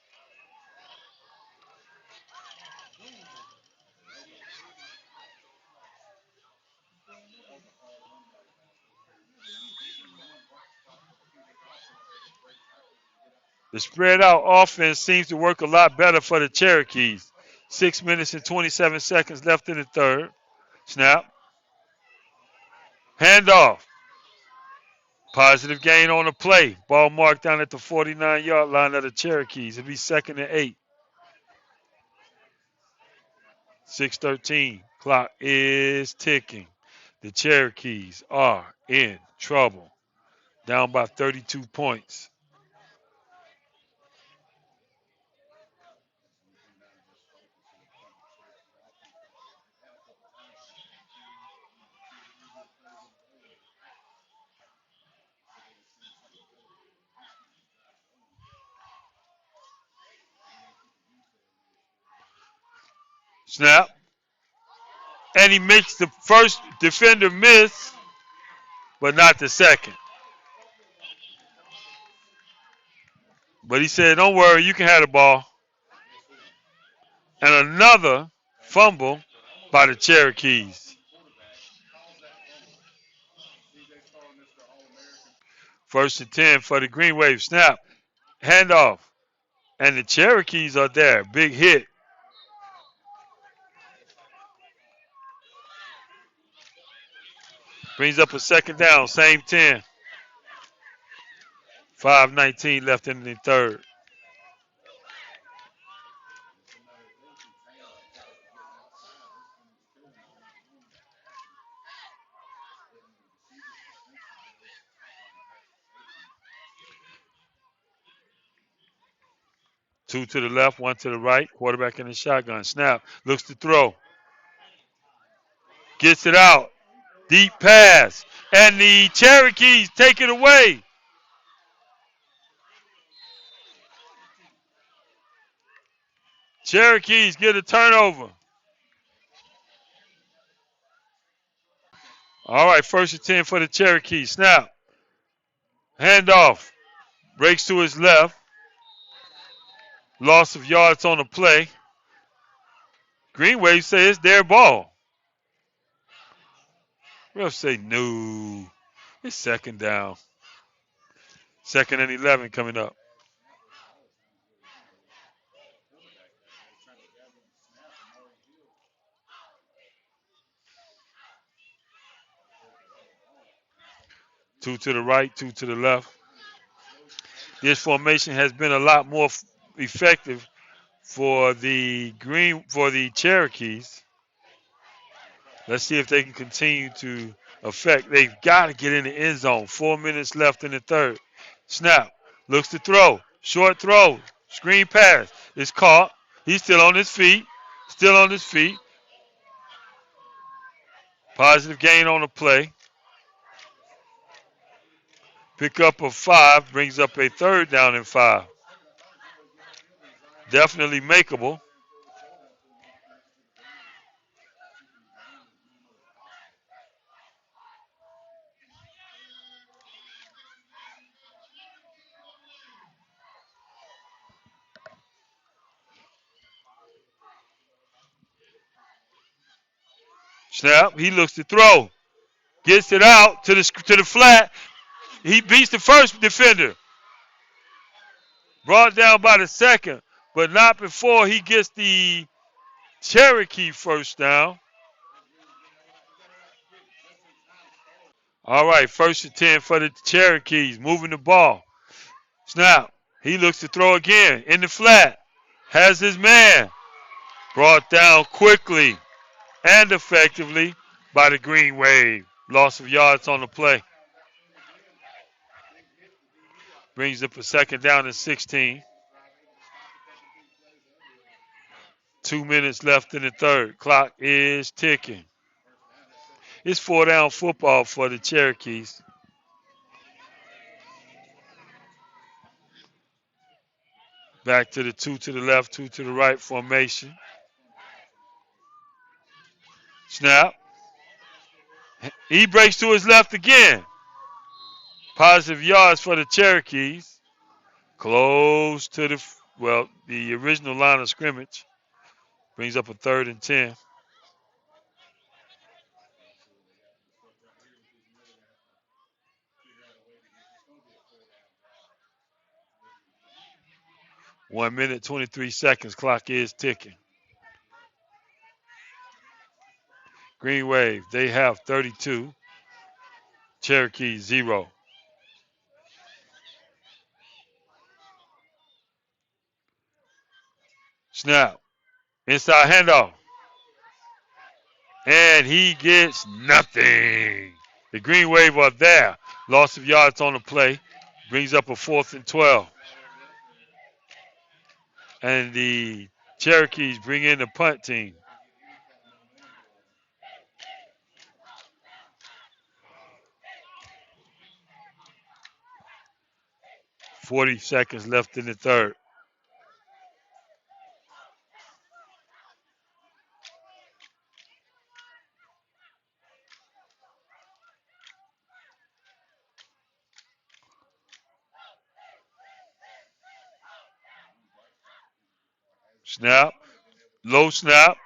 The spread out offense seems to work a lot better for the Cherokees. 6 minutes and 27 seconds left in the third. Snap. Handoff. Positive gain on the play. Ball marked down at the 49-yard line of the Cherokees. It'll be 2nd and 8. 6:13. Clock is ticking. The Cherokees are in trouble. Down by 32 points. Snap. And he makes the first defender miss, but not the second. But he said, don't worry, you can have the ball. And another fumble by the Cherokees. 1st and 10 for the Greenwave. Snap. Handoff. And the Cherokees are there. Big hit. Brings up a 2nd down. Same 10. 5:19 left in the third. Two to the left, one to the right. Quarterback in the shotgun. Snap. Looks to throw. Gets it out. Deep pass. And the Cherokees take it away. Cherokees get a turnover. All right, 1st and 10 for the Cherokees. Snap. Handoff. Breaks to his left. Loss of yards on the play. Greenwave says it's their ball. We'll say no. It's 2nd down. 2nd and 11 coming up. Two to the right, two to the left. This formation has been a lot more effective for the Cherokees. Let's see if they can continue to affect. They've got to get in the end zone. 4 minutes left in the third. Snap. Looks to throw. Short throw. Screen pass. It's caught. He's still on his feet. Still on his feet. Positive gain on the play. Pick up of 5 brings up a 3rd down and 5. Definitely makeable. Snap. He looks to throw. Gets it out to the flat. He beats the first defender. Brought down by the second, but not before he gets the Cherokee first down. All right, 1st and 10 for the Cherokees, moving the ball. Snap. He looks to throw again in the flat. Has his man. Brought down quickly and effectively by the Greenwave. Loss of yards on the play. Brings up a 2nd down and 16. 2 minutes left in the third. Clock is ticking. It's 4-down football for the Cherokees. Back to the 2 to the left, 2 to the right formation. Snap. He breaks to his left again. Positive yards for the Cherokees. Close to the original line of scrimmage. Brings up a 3rd and 10. One minute, 23 seconds. Clock is ticking. Greenwave, they have 32. Cherokee, 0. Snap. Inside handoff. And he gets nothing. The Greenwave are there. Loss of yards on the play. Brings up a 4th and 12. And the Cherokees bring in the punt team. .40 seconds left in the third. Snap. Low snap.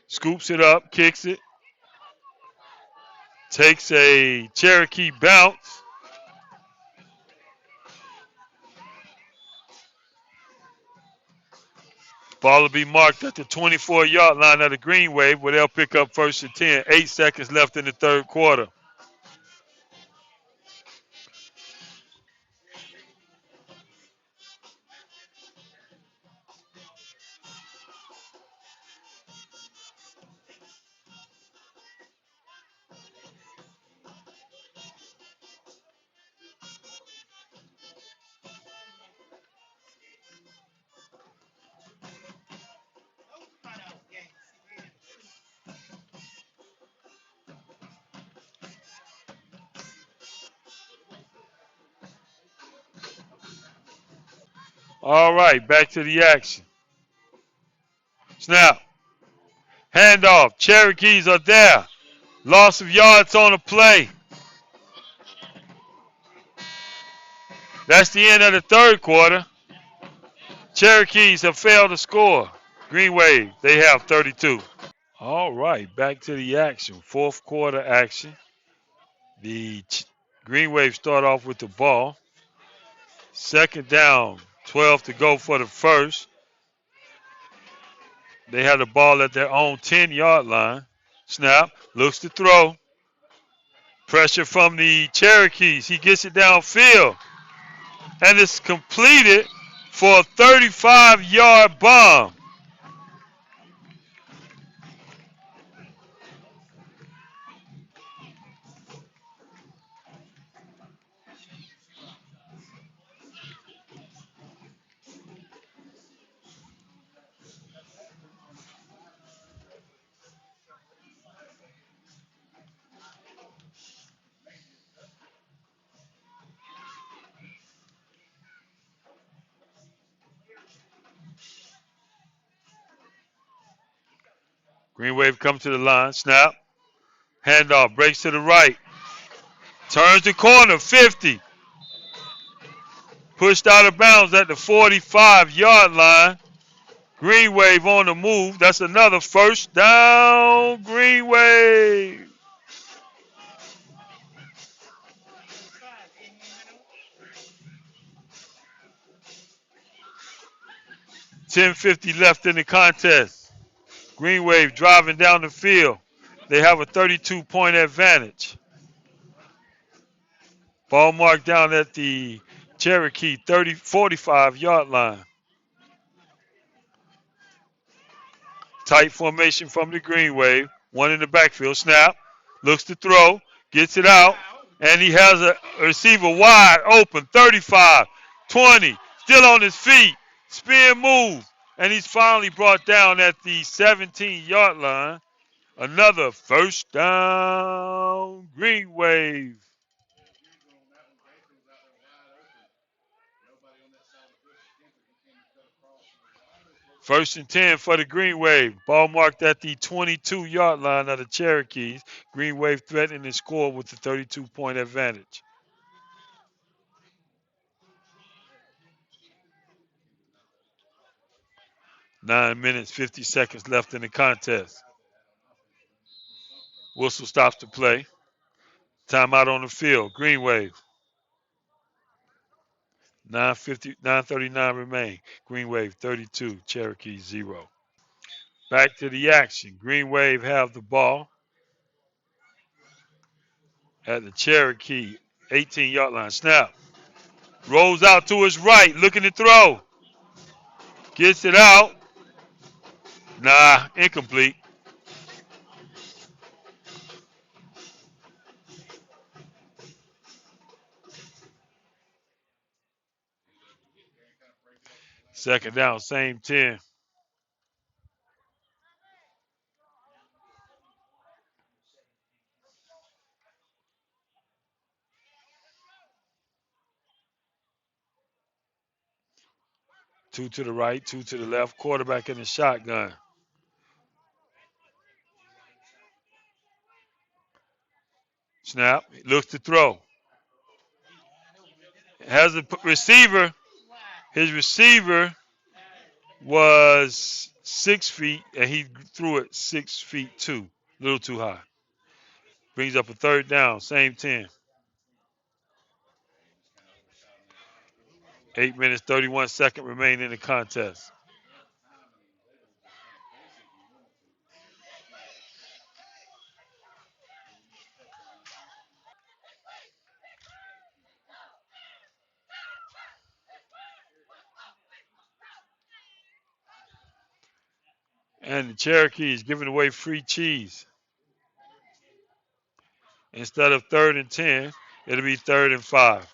Scoops it up. Kicks it. Takes a Cherokee bounce. Ball will be marked at the 24-yard line of the Greenwave, where they'll pick up 1st and 10. 8 seconds left in the third quarter. All right, back to the action. Snap. Handoff. Cherokees are there. Loss of yards on the play. That's the end of the third quarter. Cherokees have failed to score. Greenwave, they have 32. All right, back to the action. Fourth quarter action. The Greenwave start off with the ball. 2nd down, 12 to go for the first. They have the ball at their own 10-yard line. Snap, looks to throw. Pressure from the Cherokees. He gets it downfield. And it's completed for a 35-yard bomb. Greenwave comes to the line. Snap. Handoff. Breaks to the right. Turns the corner. 50. Pushed out of bounds at the 45-yard line. Greenwave on the move. That's another first down. Greenwave. 10:50 left in the contest. Greenwave driving down the field. They have a 32-point advantage. Ball marked down at the Cherokee 45-yard line. Tight formation from the Greenwave. One in the backfield. Snap. Looks to throw. Gets it out. And he has a receiver wide open. 35, 20. Still on his feet. Spin move. And he's finally brought down at the 17-yard line. Another first down. Greenwave. First and 10 for the Greenwave. Ball marked at the 22-yard line of the Cherokees. Greenwave threatening to score with the 32-point advantage. 9 minutes, 50 seconds left in the contest. Whistle stops the play. Timeout on the field. Greenwave. 9:39 remain. Greenwave 32, Cherokee 0. Back to the action. Greenwave have the ball at the Cherokee 18-yard line. Snap. Rolls out to his right, looking to throw. Gets it out. Nah, incomplete. Second down, same 10. Two to the right, two to the left. Quarterback in the shotgun. Snap. Looks to throw. Has a receiver. His receiver was 6 feet, and he threw it 6 feet 2. A little too high. Brings up a third down, same 10. 8 minutes, 31 seconds remain in the contest. And the Cherokee is giving away free cheese. Instead of 3rd and 10, it'll be 3rd and 5.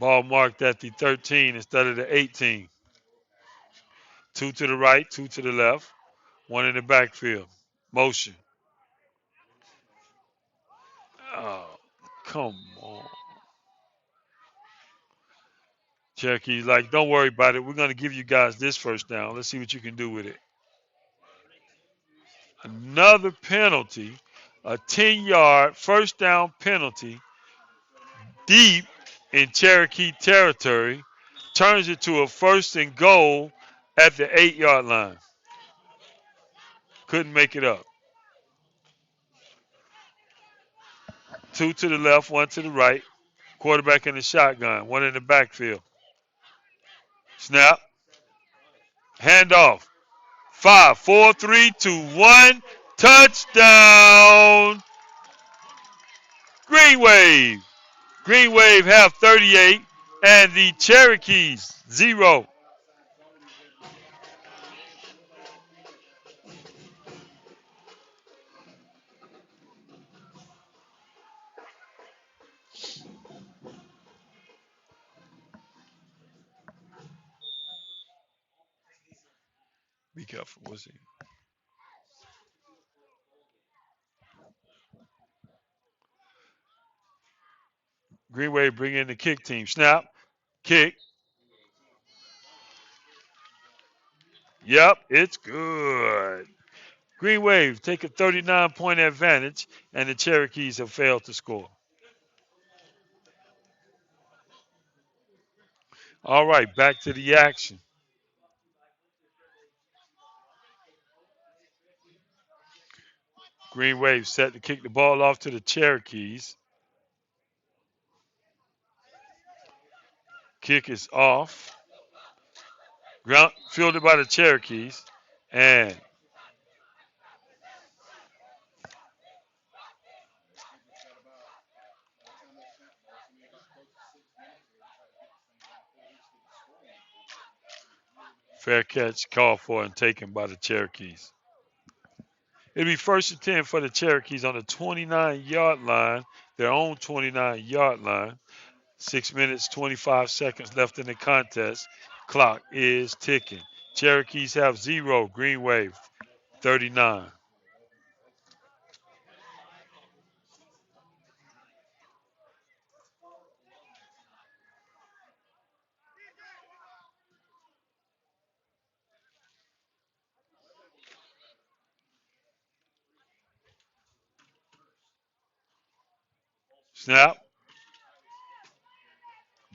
Ball marked at the 13 instead of the 18. Two to the right, two to the left. One in the backfield. Motion. Oh, come on. Cherokee's like, don't worry about it. We're going to give you guys this first down. Let's see what you can do with it. Another penalty, a 10-yard first down penalty deep in Cherokee territory, turns it to a first and goal at the 8-yard line. Couldn't make it up. Two to the left, one to the right. Quarterback in the shotgun, one in the backfield. Snap. Handoff. 5, 4, 3, 2, 1. Touchdown. Greenwave. Greenwave have 38 and the Cherokees 0. Be careful. What's he? Greenwave bring in the kick team. Snap. Kick. Yep, it's good. Greenwave take a 39-point advantage, and the Cherokees have failed to score. All right, back to the action. Greenwave set to kick the ball off to the Cherokees. Kick is off. Ground fielded by the Cherokees. And fair catch called for and taken by the Cherokees. It'll be first and 10 for the Cherokees on the 29-yard line, their own 29-yard line. 6 minutes, 25 seconds left in the contest. Clock is ticking. Cherokees have 0, Greenwave 39. Snap.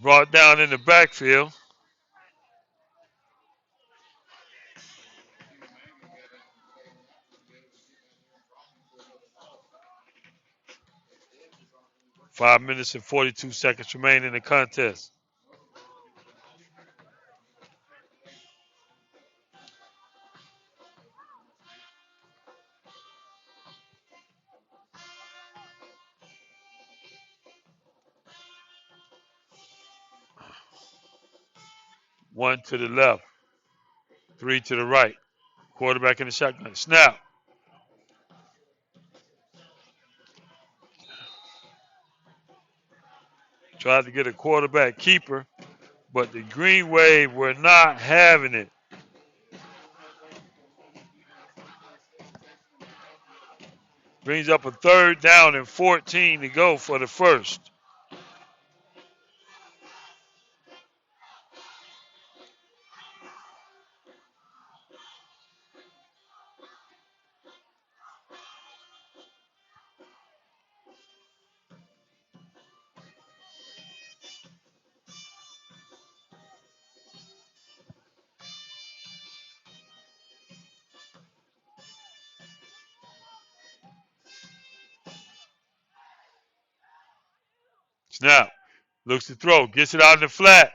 Brought down in the backfield. Five minutes and 42 seconds remain in the contest. One to the left, three to the right. Quarterback in the shotgun. Snap. Tried to get a quarterback keeper, but the Green Wave were not having it. Brings up a third down and 14 to go for the first. Snap. Looks to throw. Gets it out in the flat.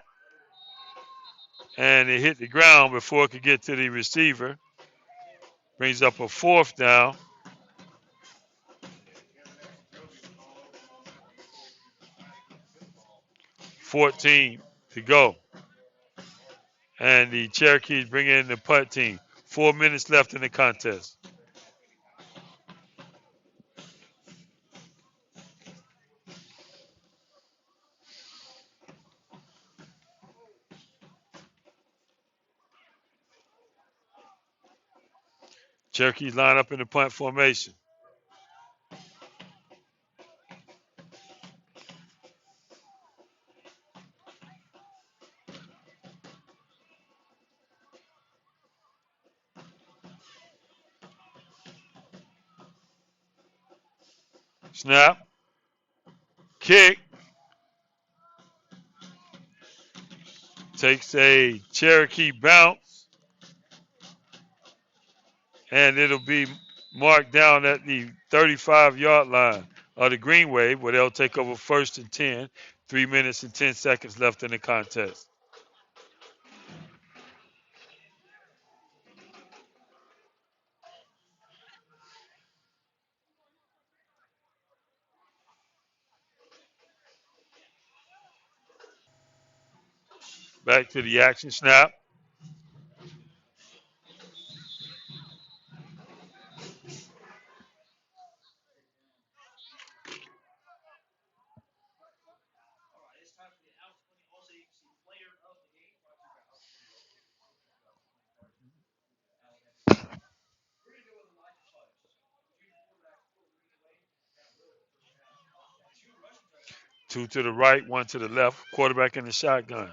And it hit the ground before it could get to the receiver. Brings up a fourth down. 14 to go. And the Cherokees bring in the punt team. 4 minutes left in the contest. Cherokees line up in the punt formation. Snap. Kick. Takes a Cherokee bounce. And it'll be marked down at the 35-yard line of the Green Wave, where they'll take over first and 10. 3 minutes and 10 seconds left in the contest. Back to the action. Snap. Two to the right, one to the left. Quarterback in the shotgun.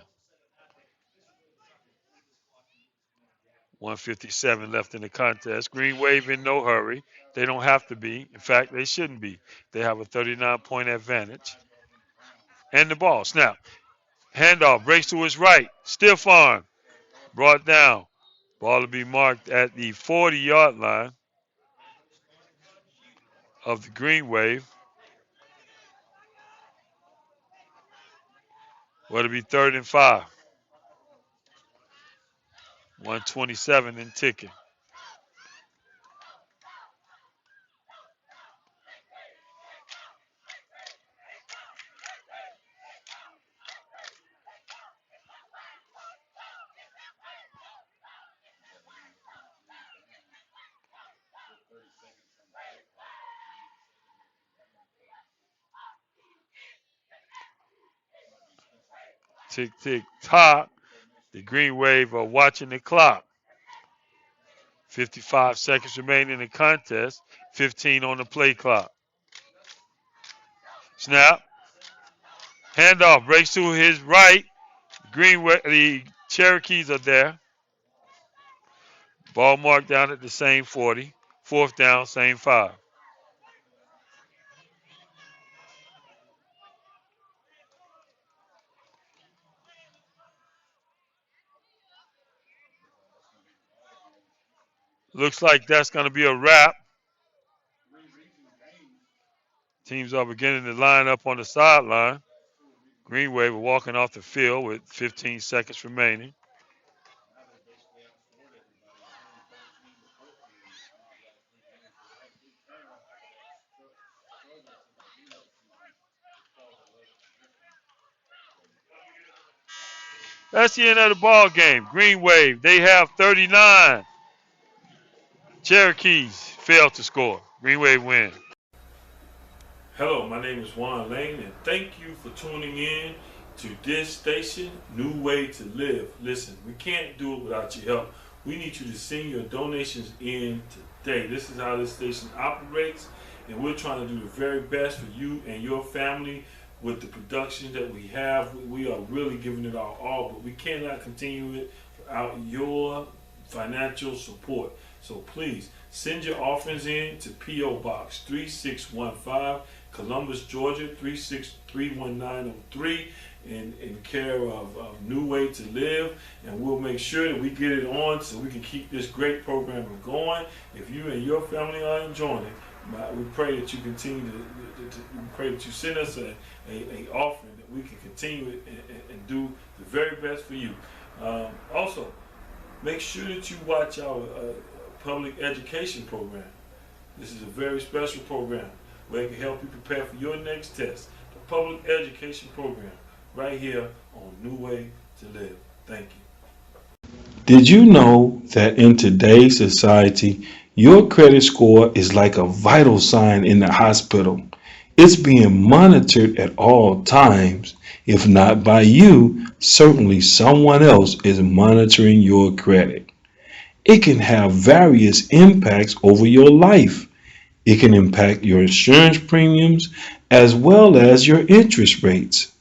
157 left in the contest. Green Wave in no hurry. They don't have to be. In fact, they shouldn't be. They have a 39-point advantage. And the ball. Snap. Handoff. Breaks to his right. Stiff arm. Brought down. Ball to be marked at the 40-yard line of the Greenwave. Will it be 3rd and 5? 127 and ticking. Tick, tick, tock. The Green Wave are watching the clock. 55 seconds remaining in the contest. 15 on the play clock. Snap. Handoff. Breaks to his right. The Cherokees are there. Ball marked down at the same 40. 4th down, same 5. Looks like that's going to be a wrap. Teams are beginning to line up on the sideline. Greenwave are walking off the field with 15 seconds remaining. That's the end of the ball game. Greenwave, they have 39. Cherokees failed to score. Greenwave win. Hello, my name is Juan Lane, and thank you for tuning in to this station, New Way to Live. Listen, we can't do it without your help. We need you to send your donations in today. This is how this station operates, and we're trying to do the very best for you and your family with the production that we have. We are really giving it our all, but we cannot continue it without your financial support. So please send your offerings in to P.O. Box 3615, Columbus, Georgia 3631903, in care of New Way to Live, and we'll make sure that we get it on so we can keep this great program going. If you and your family are enjoying it, we pray that you continue we pray that you send us a offering that we can continue it and do the very best for you. Also, make sure that you watch our public education program. This is a very special program where it can help you prepare for your next test. The public education program right here on New Way to Live. Thank you. Did you know that in today's society, your credit score is like a vital sign in the hospital? It's being monitored at all times. If not by you, certainly someone else is monitoring your credit. It can have various impacts over your life. It can impact your insurance premiums as well as your interest rates.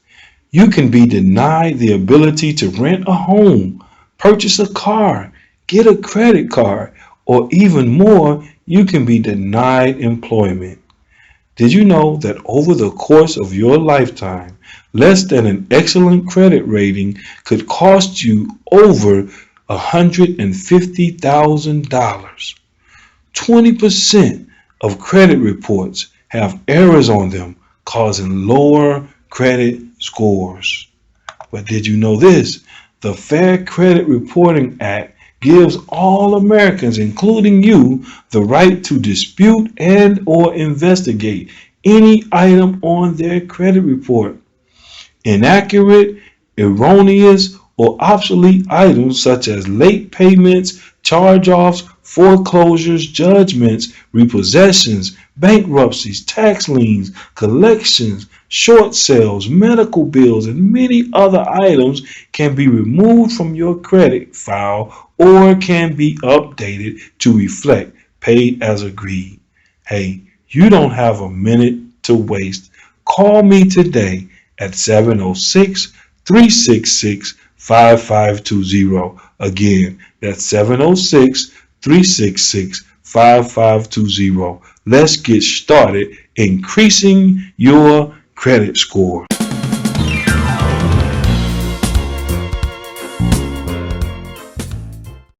You can be denied the ability to rent a home, purchase a car, get a credit card, or even more, you can be denied employment. Did you know that over the course of your lifetime, less than an excellent credit rating could cost you over $150,000? 20% of credit reports have errors on them, causing lower credit scores. But did you know this? The Fair Credit Reporting Act gives all Americans, including you, the right to dispute and or investigate any item on their credit report. Inaccurate, erroneous, or obsolete items such as late payments, charge-offs, foreclosures, judgments, repossessions, bankruptcies, tax liens, collections, short sales, medical bills, and many other items can be removed from your credit file or can be updated to reflect paid as agreed. Hey, you don't have a minute to waste. Call me today at 706-366-5520. Again, that's 706-366-5520. Let's get started increasing your credit score.